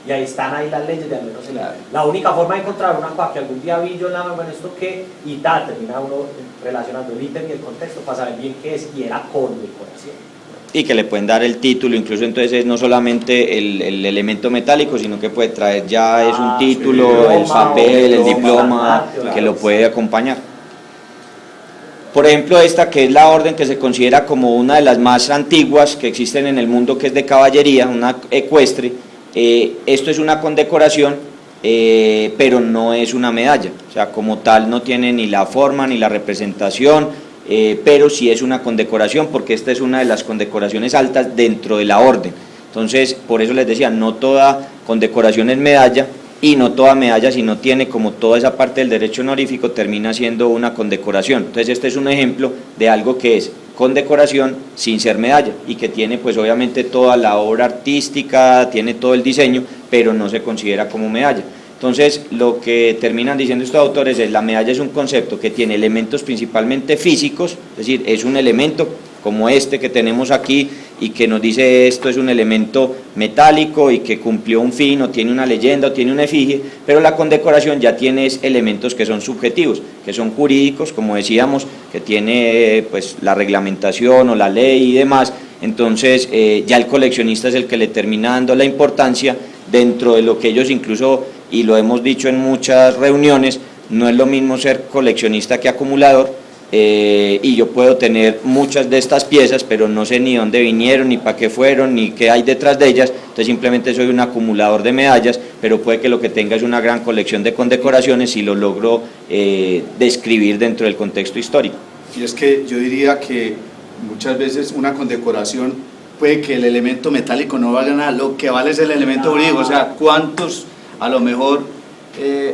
Y ahí están ahí las leyes de al menos en ley. La única forma de encontrar una cosa que algún día vi yo en la bueno, esto que, y tal, termina uno relacionando el ítem y el contexto para saber bien qué es, y era condecoración. Y que le pueden dar el título, incluso entonces es no solamente el elemento metálico, sino que puede traer ya es un título, el papel, el diploma, que lo puede acompañar. Por ejemplo, esta que es la orden que se considera como una de las más antiguas que existen en el mundo, que es de caballería, una ecuestre. Esto es una condecoración, pero no es una medalla, o sea, como tal no tiene ni la forma ni la representación, pero sí es una condecoración, porque esta es una de las condecoraciones altas dentro de la orden. Entonces, por eso les decía, no toda condecoración es medalla, y no toda medalla, si no tiene como toda esa parte del derecho honorífico, termina siendo una condecoración. Entonces, este es un ejemplo de algo que es condecoración sin ser medalla, y que tiene pues obviamente toda la obra artística, tiene todo el diseño, pero no se considera como medalla. Entonces, lo que terminan diciendo estos autores es: la medalla es un concepto que tiene elementos principalmente físicos, es decir, es un elemento como este que tenemos aquí, y que nos dice esto es un elemento metálico y que cumplió un fin, o tiene una leyenda, o tiene una efigie, pero la condecoración ya tiene elementos que son subjetivos, que son jurídicos, como decíamos, que tiene pues la reglamentación o la ley y demás. Entonces ya el coleccionista es el que le termina dando la importancia dentro de lo que ellos incluso, y lo hemos dicho en muchas reuniones, no es lo mismo ser coleccionista que acumulador. Y yo puedo tener muchas de estas piezas, pero no sé ni dónde vinieron, ni para qué fueron, ni qué hay detrás de ellas, entonces simplemente soy un acumulador de medallas, pero puede que lo que tenga es una gran colección de condecoraciones si lo logro describir dentro del contexto histórico. Y es que yo diría que muchas veces una condecoración puede que el elemento metálico no valga nada, lo que vale es el elemento jurídico, o sea, cuántos a lo mejor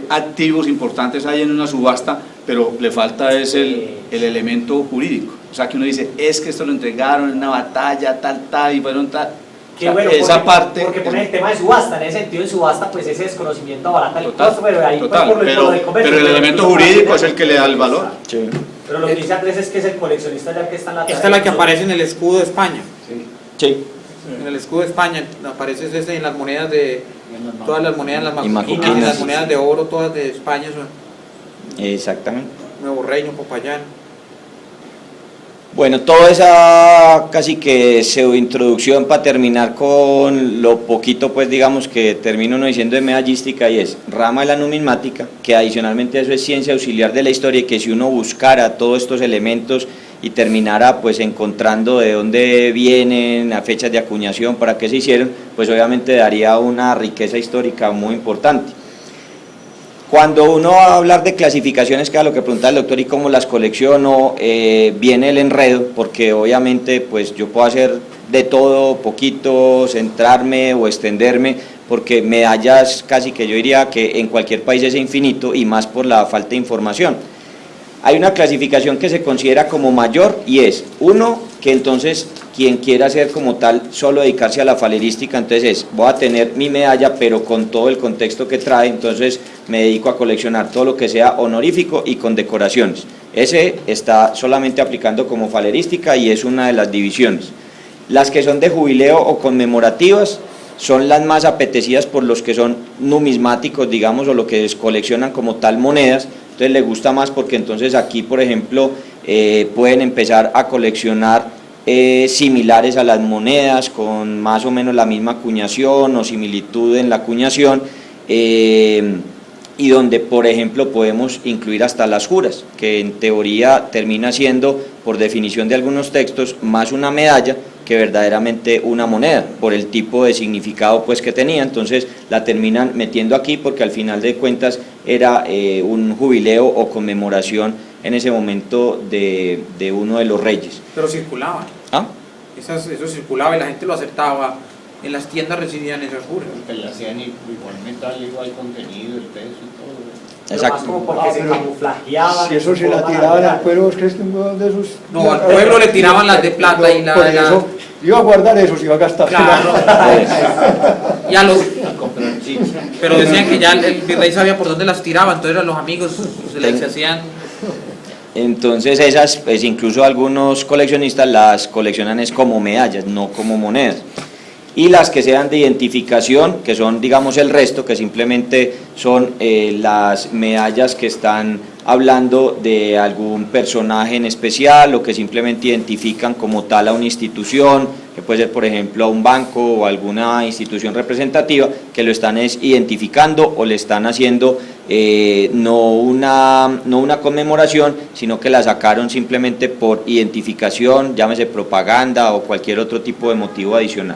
activos importantes hay en una subasta, pero le falta es el elemento jurídico, o sea que uno dice, es que esto lo entregaron en una batalla, tal, y fueron tal. Qué o sea, bueno, esa parte porque pone el tema de subasta, en ese sentido en subasta pues ese desconocimiento abarata el total, costo, pero ahí total, pues, por lo del comercio, pero el elemento jurídico es el que le da el valor. Sí. Pero lo que dice Andrés es que es el coleccionista ya que está en la Esta es la que aparece en el escudo de España. Sí. En el escudo de España aparece ese en las monedas de todas las monedas, las macoquinas, y las monedas de oro, todas de España son Exactamente. Nuevo Reino, Popayán. Bueno, toda esa casi que pseudo introducción para terminar con lo poquito, pues digamos que termino uno diciendo de medallística, y es rama de la numismática, que adicionalmente a eso es ciencia auxiliar de la historia, y que si uno buscara todos estos elementos y terminara pues encontrando de dónde vienen, a fechas de acuñación, para qué se hicieron, pues obviamente daría una riqueza histórica muy importante. Cuando uno va a hablar de clasificaciones, que es lo que preguntaba el doctor, y cómo las colecciono, viene el enredo, porque obviamente pues yo puedo hacer de todo, poquito, centrarme o extenderme, porque medallas casi que yo diría que en cualquier país es infinito, y más por la falta de información. Hay una clasificación que se considera como mayor, y es, uno, que entonces quien quiera hacer como tal, solo dedicarse a la falerística, entonces voy a tener mi medalla, pero con todo el contexto que trae, entonces me dedico a coleccionar todo lo que sea honorífico y con decoraciones. Ese está solamente aplicando como falerística, y es una de las divisiones. Las que son de jubileo o conmemorativas son las más apetecidas por los que son numismáticos, digamos, o lo que coleccionan como tal monedas. Entonces les gusta más, porque entonces aquí, por ejemplo, pueden empezar a coleccionar similares a las monedas, con más o menos la misma acuñación o similitud en la acuñación, y donde, por ejemplo, podemos incluir hasta las juras, que en teoría termina siendo, por definición de algunos textos, más una medalla que verdaderamente una moneda, por el tipo de significado pues que tenía. Entonces la terminan metiendo aquí porque al final de cuentas era un jubileo o conmemoración en ese momento de uno de los reyes. Pero circulaban. ¿Ah? Eso circulaba y la gente lo aceptaba. En las tiendas recibían esas juras. Que le hacían igual metal, igual contenido, el peso y todo. Pero más como porque se camuflajeaban. Si eso se la tiraban al pueblo, ¿crees que un huevón de esos? No, al pueblo le tiraban las de plata y la... Por eso, iba a guardar eso, si iba a gastar. Claro. Ya los... Pero decían que ya el virrey sabía por dónde las tiraba, entonces a los amigos se les hacían... Entonces esas, pues incluso algunos coleccionistas las coleccionan es como medallas, no como monedas. Y las que sean de identificación, que son digamos el resto, que simplemente son las medallas que están hablando de algún personaje en especial o que simplemente identifican como tal a una institución, que puede ser por ejemplo a un banco o alguna institución representativa, que lo están identificando o le están haciendo no una conmemoración, sino que la sacaron simplemente por identificación, llámese propaganda o cualquier otro tipo de motivo adicional.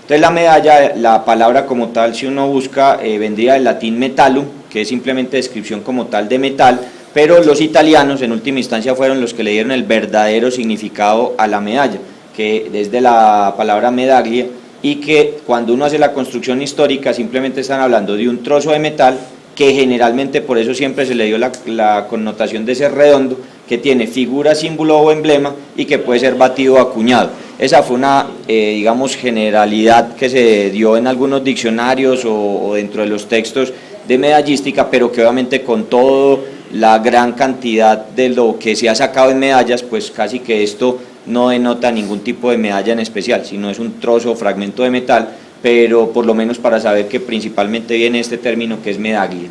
Entonces la medalla, la palabra como tal, si uno busca, vendría del latín metallum, que es simplemente descripción como tal de metal, pero los italianos en última instancia fueron los que le dieron el verdadero significado a la medalla, que desde la palabra medaglia, y que cuando uno hace la construcción histórica simplemente están hablando de un trozo de metal que generalmente por eso siempre se le dio la connotación de ser redondo, que tiene figura, símbolo o emblema y que puede ser batido o acuñado. Esa fue una, digamos, generalidad que se dio en algunos diccionarios o dentro de los textos de medallística, pero que obviamente con toda la gran cantidad de lo que se ha sacado en medallas, pues casi que esto no denota ningún tipo de medalla en especial, sino es un trozo o fragmento de metal, pero por lo menos para saber que principalmente viene este término que es medaglia.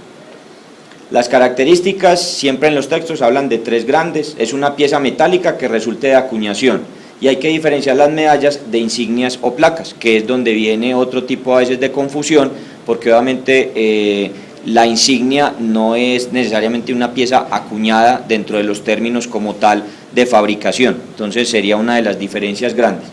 Las características siempre en los textos hablan de tres grandes: es una pieza metálica que resulte de acuñación, y hay que diferenciar las medallas de insignias o placas, que es donde viene otro tipo a veces de confusión, porque obviamente la insignia no es necesariamente una pieza acuñada dentro de los términos como tal de fabricación, entonces sería una de las diferencias grandes,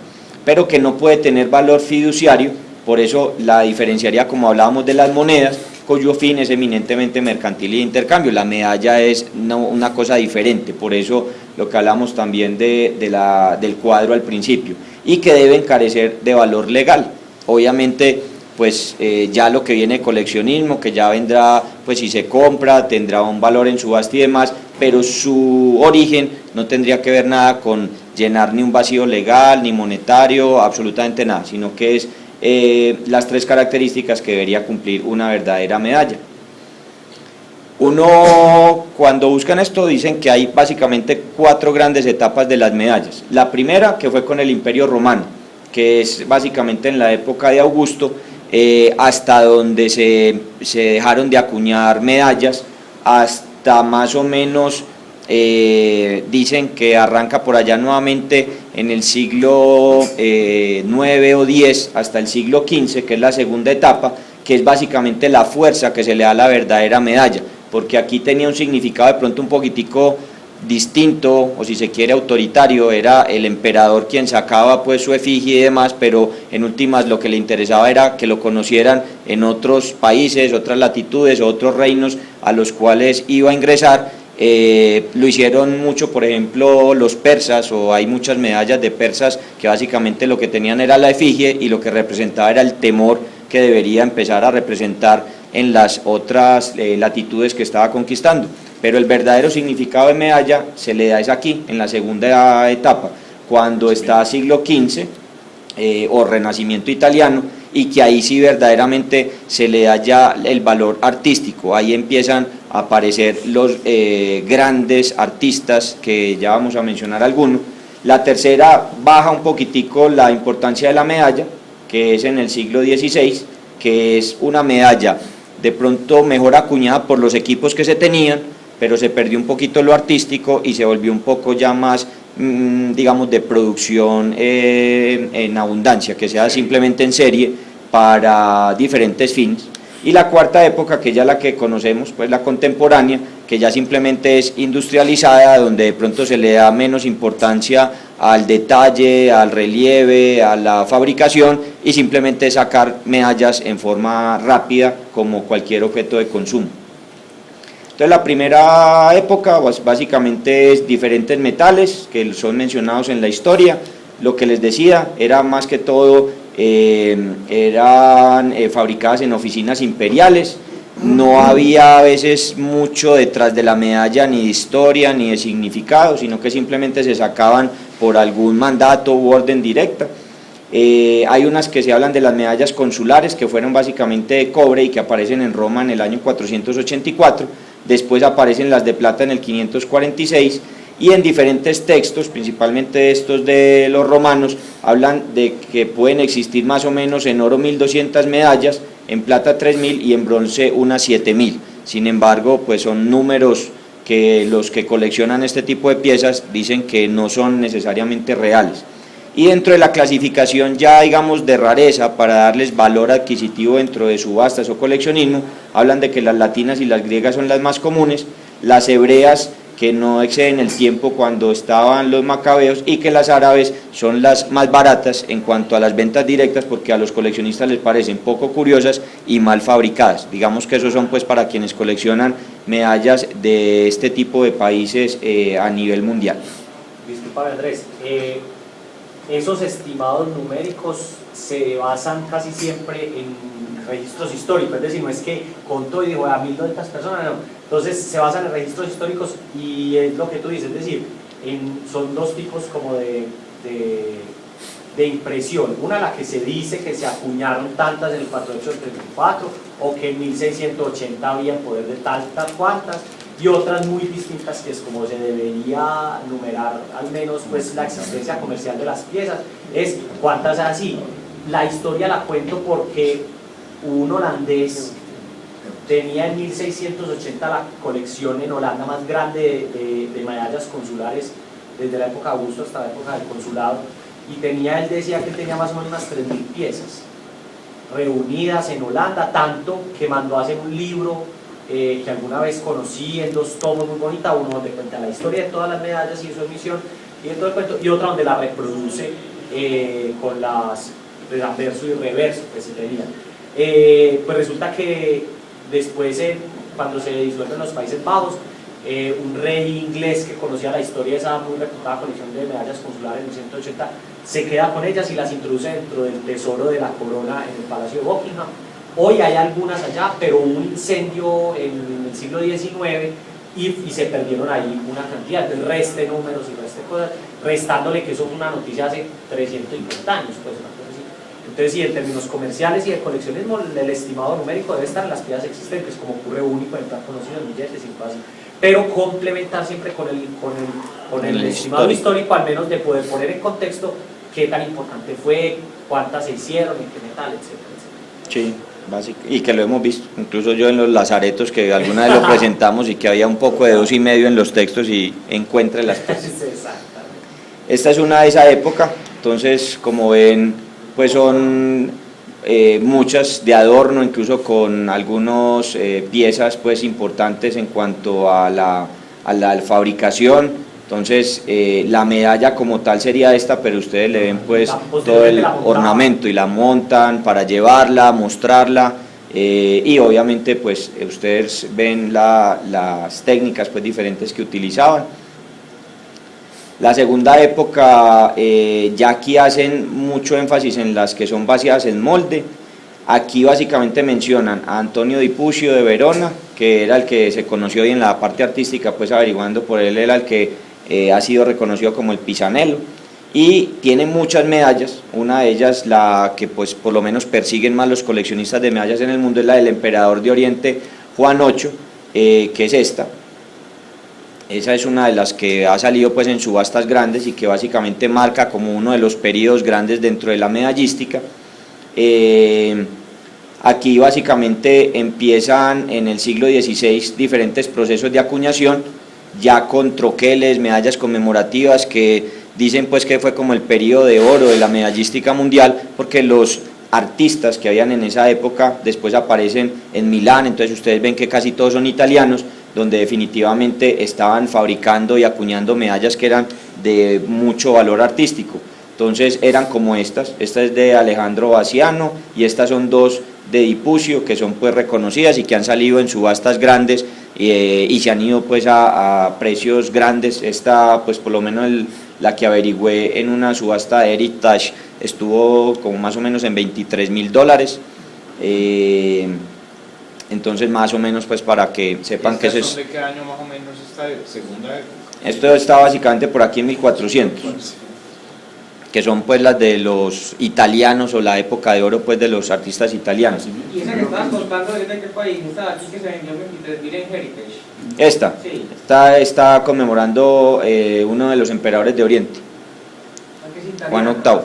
pero que no puede tener valor fiduciario, por eso la diferenciaría como hablábamos de las monedas, cuyo fin es eminentemente mercantil y de intercambio. La medalla es una cosa diferente, por eso lo que hablamos también del cuadro al principio, y que deben carecer de valor legal. Obviamente, pues ya lo que viene de coleccionismo, que ya vendrá, pues si se compra, tendrá un valor en subasta y demás, pero su origen no tendría que ver nada con llenar ni un vacío legal, ni monetario, absolutamente nada, sino que es las tres características que debería cumplir una verdadera medalla. Uno, cuando buscan esto, dicen que hay básicamente 4 grandes etapas de las medallas. La primera, que fue con el Imperio Romano, que es básicamente en la época de Augusto, hasta donde se dejaron de acuñar medallas, hasta más o menos, dicen que arranca por allá nuevamente en el siglo 9 o 10 hasta el siglo 15, que es la segunda etapa, que es básicamente la fuerza que se le da a la verdadera medalla, porque aquí tenía un significado de pronto un poquitico distinto, o si se quiere autoritario, era el emperador quien sacaba pues su efigie y demás, pero en últimas lo que le interesaba era que lo conocieran en otros países, otras latitudes, otros reinos a los cuales iba a ingresar. Lo hicieron mucho, por ejemplo, los persas, o hay muchas medallas de persas que básicamente lo que tenían era la efigie y lo que representaba era el temor que debería empezar a representar en las otras latitudes que estaba conquistando. Pero el verdadero significado de medalla se le da es aquí, en la segunda etapa, cuando está siglo XV o Renacimiento italiano, y que ahí sí verdaderamente se le da ya el valor artístico. Ahí empiezan a aparecer los grandes artistas, que ya vamos a mencionar algunos. La tercera baja un poquitico la importancia de la medalla, que es en el siglo XVI, que es una medalla de pronto mejor acuñada por los equipos que se tenían, pero se perdió un poquito lo artístico y se volvió un poco ya más, digamos, de producción en abundancia, que sea simplemente en serie para diferentes fines. Y la cuarta época, que ya la que conocemos, pues la contemporánea, que ya simplemente es industrializada, donde de pronto se le da menos importancia al detalle, al relieve, a la fabricación y simplemente sacar medallas en forma rápida como cualquier objeto de consumo. Entonces la primera época básicamente es diferentes metales que son mencionados en la historia. Lo que les decía era más que todo, eran fabricadas en oficinas imperiales. No había a veces mucho detrás de la medalla, ni de historia, ni de significado, sino que simplemente se sacaban por algún mandato u orden directa. Hay unas que se hablan de las medallas consulares, que fueron básicamente de cobre y que aparecen en Roma en el año 484, después aparecen las de plata en el 546, y en diferentes textos, principalmente estos de los romanos, hablan de que pueden existir más o menos en oro 1200 medallas, en plata 3000 y en bronce unas 7000. Sin embargo, pues son números que los que coleccionan este tipo de piezas dicen que no son necesariamente reales. Y dentro de la clasificación ya digamos de rareza, para darles valor adquisitivo dentro de subastas o coleccionismo, hablan de que las latinas y las griegas son las más comunes, las hebreas que no exceden el tiempo cuando estaban los macabeos, y que las árabes son las más baratas en cuanto a las ventas directas, porque a los coleccionistas les parecen poco curiosas y mal fabricadas. Digamos que esos son pues para quienes coleccionan medallas de este tipo de países a nivel mundial. Disculpa, Andrés, esos estimados numéricos se basan casi siempre en registros históricos, es decir, no es que contó y dijo a 1200 personas, no. Entonces se basan en registros históricos, y es lo que tú dices, es decir, son dos tipos como de impresión. Una, la que se dice que se acuñaron tantas en el 4834, o que en 1680 había poder de tantas cuantas, y otras muy distintas, que es como se debería numerar al menos pues la existencia comercial de las piezas, es cuántas así. La historia la cuento porque un holandés tenía en 1680 la colección en Holanda más grande de medallas consulares, desde la época de Augusto hasta la época del consulado, y él decía que tenía más o menos unas 3000 piezas reunidas en Holanda, tanto que mandó a hacer un libro que alguna vez conocí en 2 tomos muy bonita, uno donde cuenta la historia de todas las medallas y su emisión y de todo el cuento, y otra donde la reproduce con las anverso y reverso que se tenían. Pues resulta que después, cuando se disuelven los Países Bajos, un rey inglés que conocía la historia de esa muy reputada colección de medallas consulares en 1180 se queda con ellas y las introduce dentro del tesoro de la corona en el Palacio de Buckingham. Hoy hay algunas allá, pero hubo un incendio en el siglo XIX y se perdieron ahí una cantidad, del reste números y reste cosas, restándole que eso fue una noticia hace 350 años, pues una cosa así. Entonces, sí, en términos comerciales y de coleccionismo, el estimado numérico debe estar en las piezas existentes, como ocurre único en plan conocidos, billetes y cosas así, pero complementar siempre con el estimado histórico, al menos de poder poner en contexto qué tan importante fue, cuántas se hicieron, en qué metal, etcétera, etcétera. Sí. Y que lo hemos visto, incluso yo en los lazaretos que alguna vez lo presentamos y que había un poco de 2,5 en los textos y encuentre las piezas. Esta es una de esa época, entonces como ven pues son muchas de adorno, incluso con algunas piezas pues importantes en cuanto a la fabricación. Entonces la medalla como tal sería esta, pero ustedes le ven pues todo el ornamento y la montan para llevarla, mostrarla, y obviamente pues ustedes ven las técnicas pues diferentes que utilizaban. La segunda época, ya aquí hacen mucho énfasis en las que son vaciadas en molde. Aquí básicamente mencionan a Antonio Di Puccio de Verona, que era el que se conoció, y en la parte artística pues averiguando por él era el que ha sido reconocido como el Pisanello, y tiene muchas medallas. Una de ellas, la que pues por lo menos persiguen más los coleccionistas de medallas en el mundo, es la del emperador de Oriente Juan VIII, que es esta. Esa es una de las que ha salido pues en subastas grandes y que básicamente marca como uno de los periodos grandes dentro de la medallística. Aquí básicamente empiezan en el siglo XVI diferentes procesos de acuñación, ya con troqueles, medallas conmemorativas, que dicen pues que fue como el periodo de oro de la medallística mundial, porque los artistas que habían en esa época después aparecen en Milán, entonces ustedes ven que casi todos son italianos, donde definitivamente estaban fabricando y acuñando medallas que eran de mucho valor artístico. Entonces eran como esta es de Alejandro Baciano y estas son dos de Dipucio, que son pues reconocidas y que han salido en subastas grandes y se han ido pues a precios grandes. Esta pues por lo menos la que averigüé en una subasta de Heritage estuvo como más o menos en $23.000. Entonces más o menos pues para que sepan que eso es... ¿De qué año más o menos esta segunda época? Esto está básicamente por aquí en 1400, que son pues las de los italianos o la época de oro pues de los artistas italianos. Y esa que estabas contando es de qué país, esta aquí que se vendió 23.000 en Heritage. Esta está conmemorando uno de los emperadores de Oriente, Juan VIII.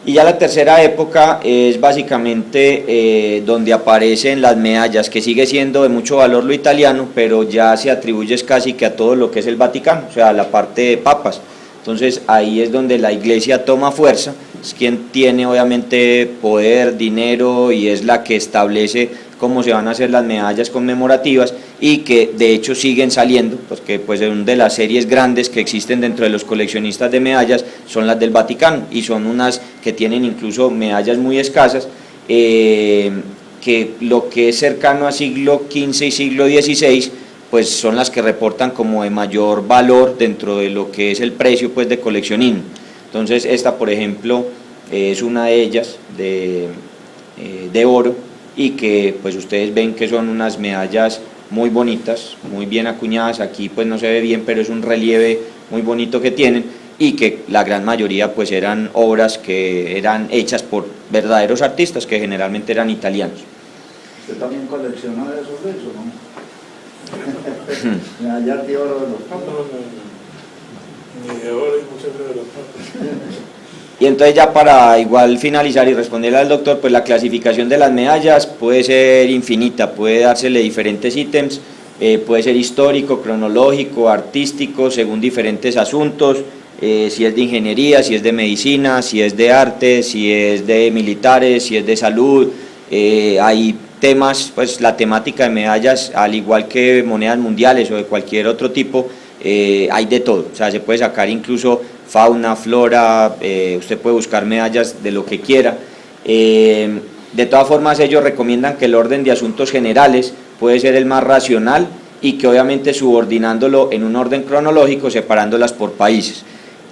Y ya la tercera época es básicamente donde aparecen las medallas, que sigue siendo de mucho valor lo italiano, pero ya se atribuye casi que a todo lo que es el Vaticano, o sea, a la parte de papas. Entonces ahí es donde la iglesia toma fuerza, es quien tiene obviamente poder, dinero y es la que establece cómo se van a hacer las medallas conmemorativas y que de hecho siguen saliendo, porque pues de las series grandes que existen dentro de los coleccionistas de medallas son las del Vaticano y son unas que tienen incluso medallas muy escasas, que lo que es cercano a siglo XV y siglo XVI pues son las que reportan como de mayor valor dentro de lo que es el precio pues de coleccionismo. Entonces esta por ejemplo es una de ellas de oro y que pues ustedes ven que son unas medallas muy bonitas, muy bien acuñadas. Aquí pues no se ve bien, pero es un relieve muy bonito que tienen y que la gran mayoría pues eran obras que eran hechas por verdaderos artistas que generalmente eran italianos. ¿Usted también colecciona de esos besos, no? Medallas de oro de los papas. Ni de oro y muchas de los papas. Y entonces ya para igual finalizar y responderle al doctor, pues la clasificación de las medallas puede ser infinita, puede dársele diferentes ítems, puede ser histórico, cronológico, artístico, según diferentes asuntos, si es de ingeniería, si es de medicina, si es de arte, si es de militares, si es de salud. Hay temas, pues la temática de medallas, al igual que monedas mundiales o de cualquier otro tipo, hay de todo, o sea, se puede sacar incluso fauna, flora, usted puede buscar medallas de lo que quiera. De todas formas ellos recomiendan que el orden de asuntos generales puede ser el más racional y que obviamente subordinándolo en un orden cronológico, separándolas por países.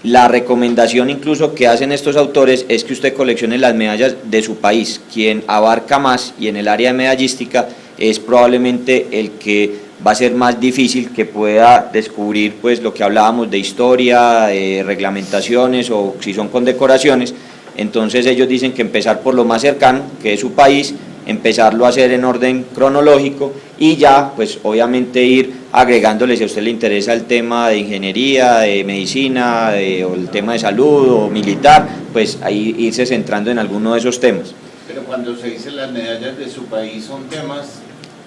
La recomendación incluso que hacen estos autores es que usted coleccione las medallas de su país, quien abarca más y en el área de medallística es probablemente el que va a ser más difícil que pueda descubrir pues lo que hablábamos de historia, de reglamentaciones o si son condecoraciones. Entonces ellos dicen que empezar por lo más cercano, que es su país, empezarlo a hacer en orden cronológico y ya pues obviamente ir agregándole, si a usted le interesa el tema de ingeniería, de medicina o el tema de salud o militar, pues ahí irse centrando en alguno de esos temas. Pero cuando se dicen las medallas de su país son temas,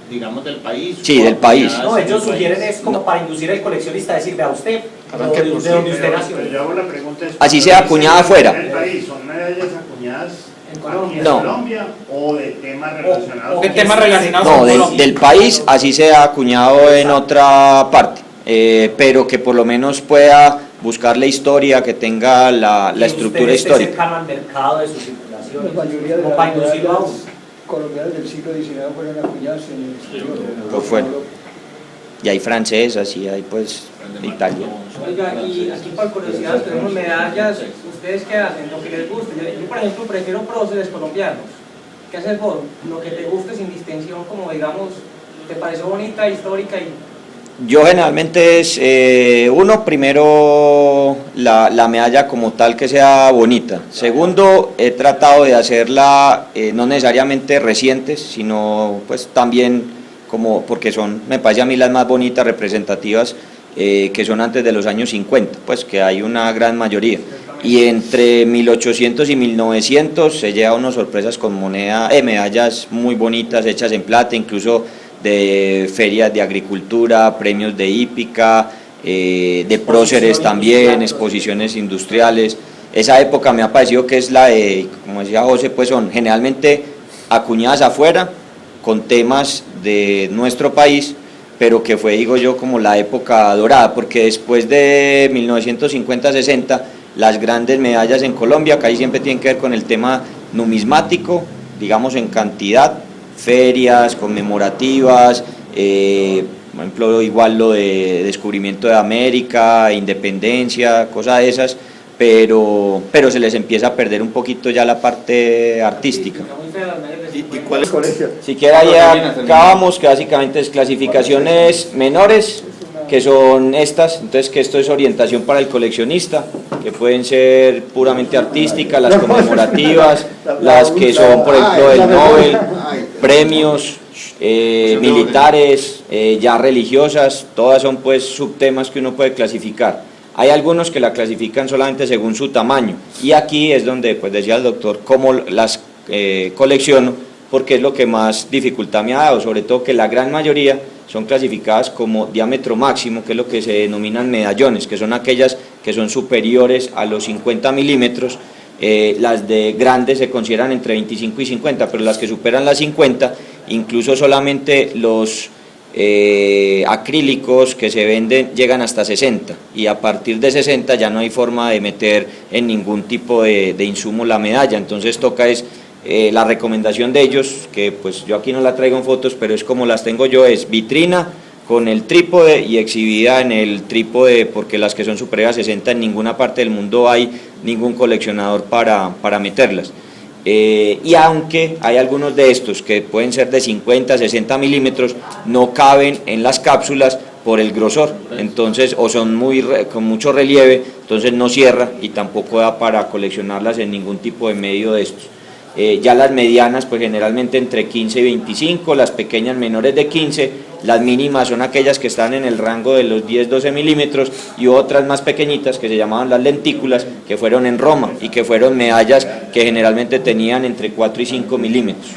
digamos, del país. Sí, del país. No, ellos sugieren es como para inducir al coleccionista a decir, vea usted, de donde usted nació. Pero yo hago la pregunta es, así sea acuñada afuera. ¿en el país son medallas acuñadas En Colombia. en No. Colombia o de temas relacionados? De temas relacionados No, con del Colombia. país, así sea acuñado en otra parte, pero que por lo menos pueda buscar la historia, que tenga la estructura Usted histórica. esté cercano al mercado de su circulación. La mayoría de Como las para inducirlo a medallas uno. colombianas del siglo XIX fueron acuñadas en el exterior. Por fuera. Y hay francesas y hay pues Italia. Oiga, y aquí por curiosidad tenemos medallas, ¿ustedes qué hacen? Lo que les guste. Yo por ejemplo prefiero próceres colombianos. ¿Qué haces vos? Lo que te guste sin distinción, como digamos, te pareció bonita, histórica y... Yo generalmente es, primero la medalla como tal que sea bonita. Segundo, he tratado de hacerla no necesariamente recientes, sino pues también como, porque son, me parece a mí las más bonitas, representativas, que son antes de los años 50, pues que hay una gran mayoría. Y entre 1800 y 1900 se lleva unas sorpresas con medallas muy bonitas, hechas en plata, incluso de ferias de agricultura, premios de hípica, de próceres también, exposiciones industriales. Esa época me ha parecido que es la de, como decía José, pues son generalmente acuñadas afuera, con temas de nuestro país, pero que fue, digo yo, como la época dorada, porque después de 1950-60, las grandes medallas en Colombia casi siempre tienen que ver con el tema numismático, digamos en cantidad, ferias conmemorativas, por ejemplo, igual lo de descubrimiento de América, independencia, cosas de esas, pero se les empieza a perder un poquito ya la parte artística. ¿Y cuál es? Siquiera ya acabamos, que básicamente es clasificaciones menores, que son estas, entonces que esto es orientación para el coleccionista, que pueden ser puramente artísticas, las conmemorativas, las que son, por ejemplo, el Nobel, premios, militares, ya religiosas, todas son pues subtemas que uno puede clasificar. Hay algunos que la clasifican solamente según su tamaño, y aquí es donde, pues decía el doctor, cómo las colecciono, porque es lo que más dificultad me ha dado, sobre todo que la gran mayoría son clasificadas como diámetro máximo, que es lo que se denominan medallones, que son aquellas que son superiores a los 50 milímetros. Las de grandes se consideran entre 25 y 50, pero las que superan las 50, incluso solamente los acrílicos que se venden llegan hasta 60, y a partir de 60 ya no hay forma de meter en ningún tipo de insumo la medalla, entonces toca es la recomendación de ellos, que pues yo aquí no la traigo en fotos, pero es como las tengo yo, es vitrina con el trípode y exhibida en el trípode, porque las que son superiores a 60 en ninguna parte del mundo hay ningún coleccionador para meterlas. Y aunque hay algunos de estos que pueden ser de 50, 60 milímetros, no caben en las cápsulas por el grosor, entonces, o son con mucho relieve, entonces no cierra y tampoco da para coleccionarlas en ningún tipo de medio de estos. Ya las medianas pues generalmente entre 15 y 25, las pequeñas menores de 15, las mínimas son aquellas que están en el rango de los 10-12 milímetros, y otras más pequeñitas que se llamaban las lentículas, que fueron en Roma y que fueron medallas que generalmente tenían entre 4 y 5 milímetros.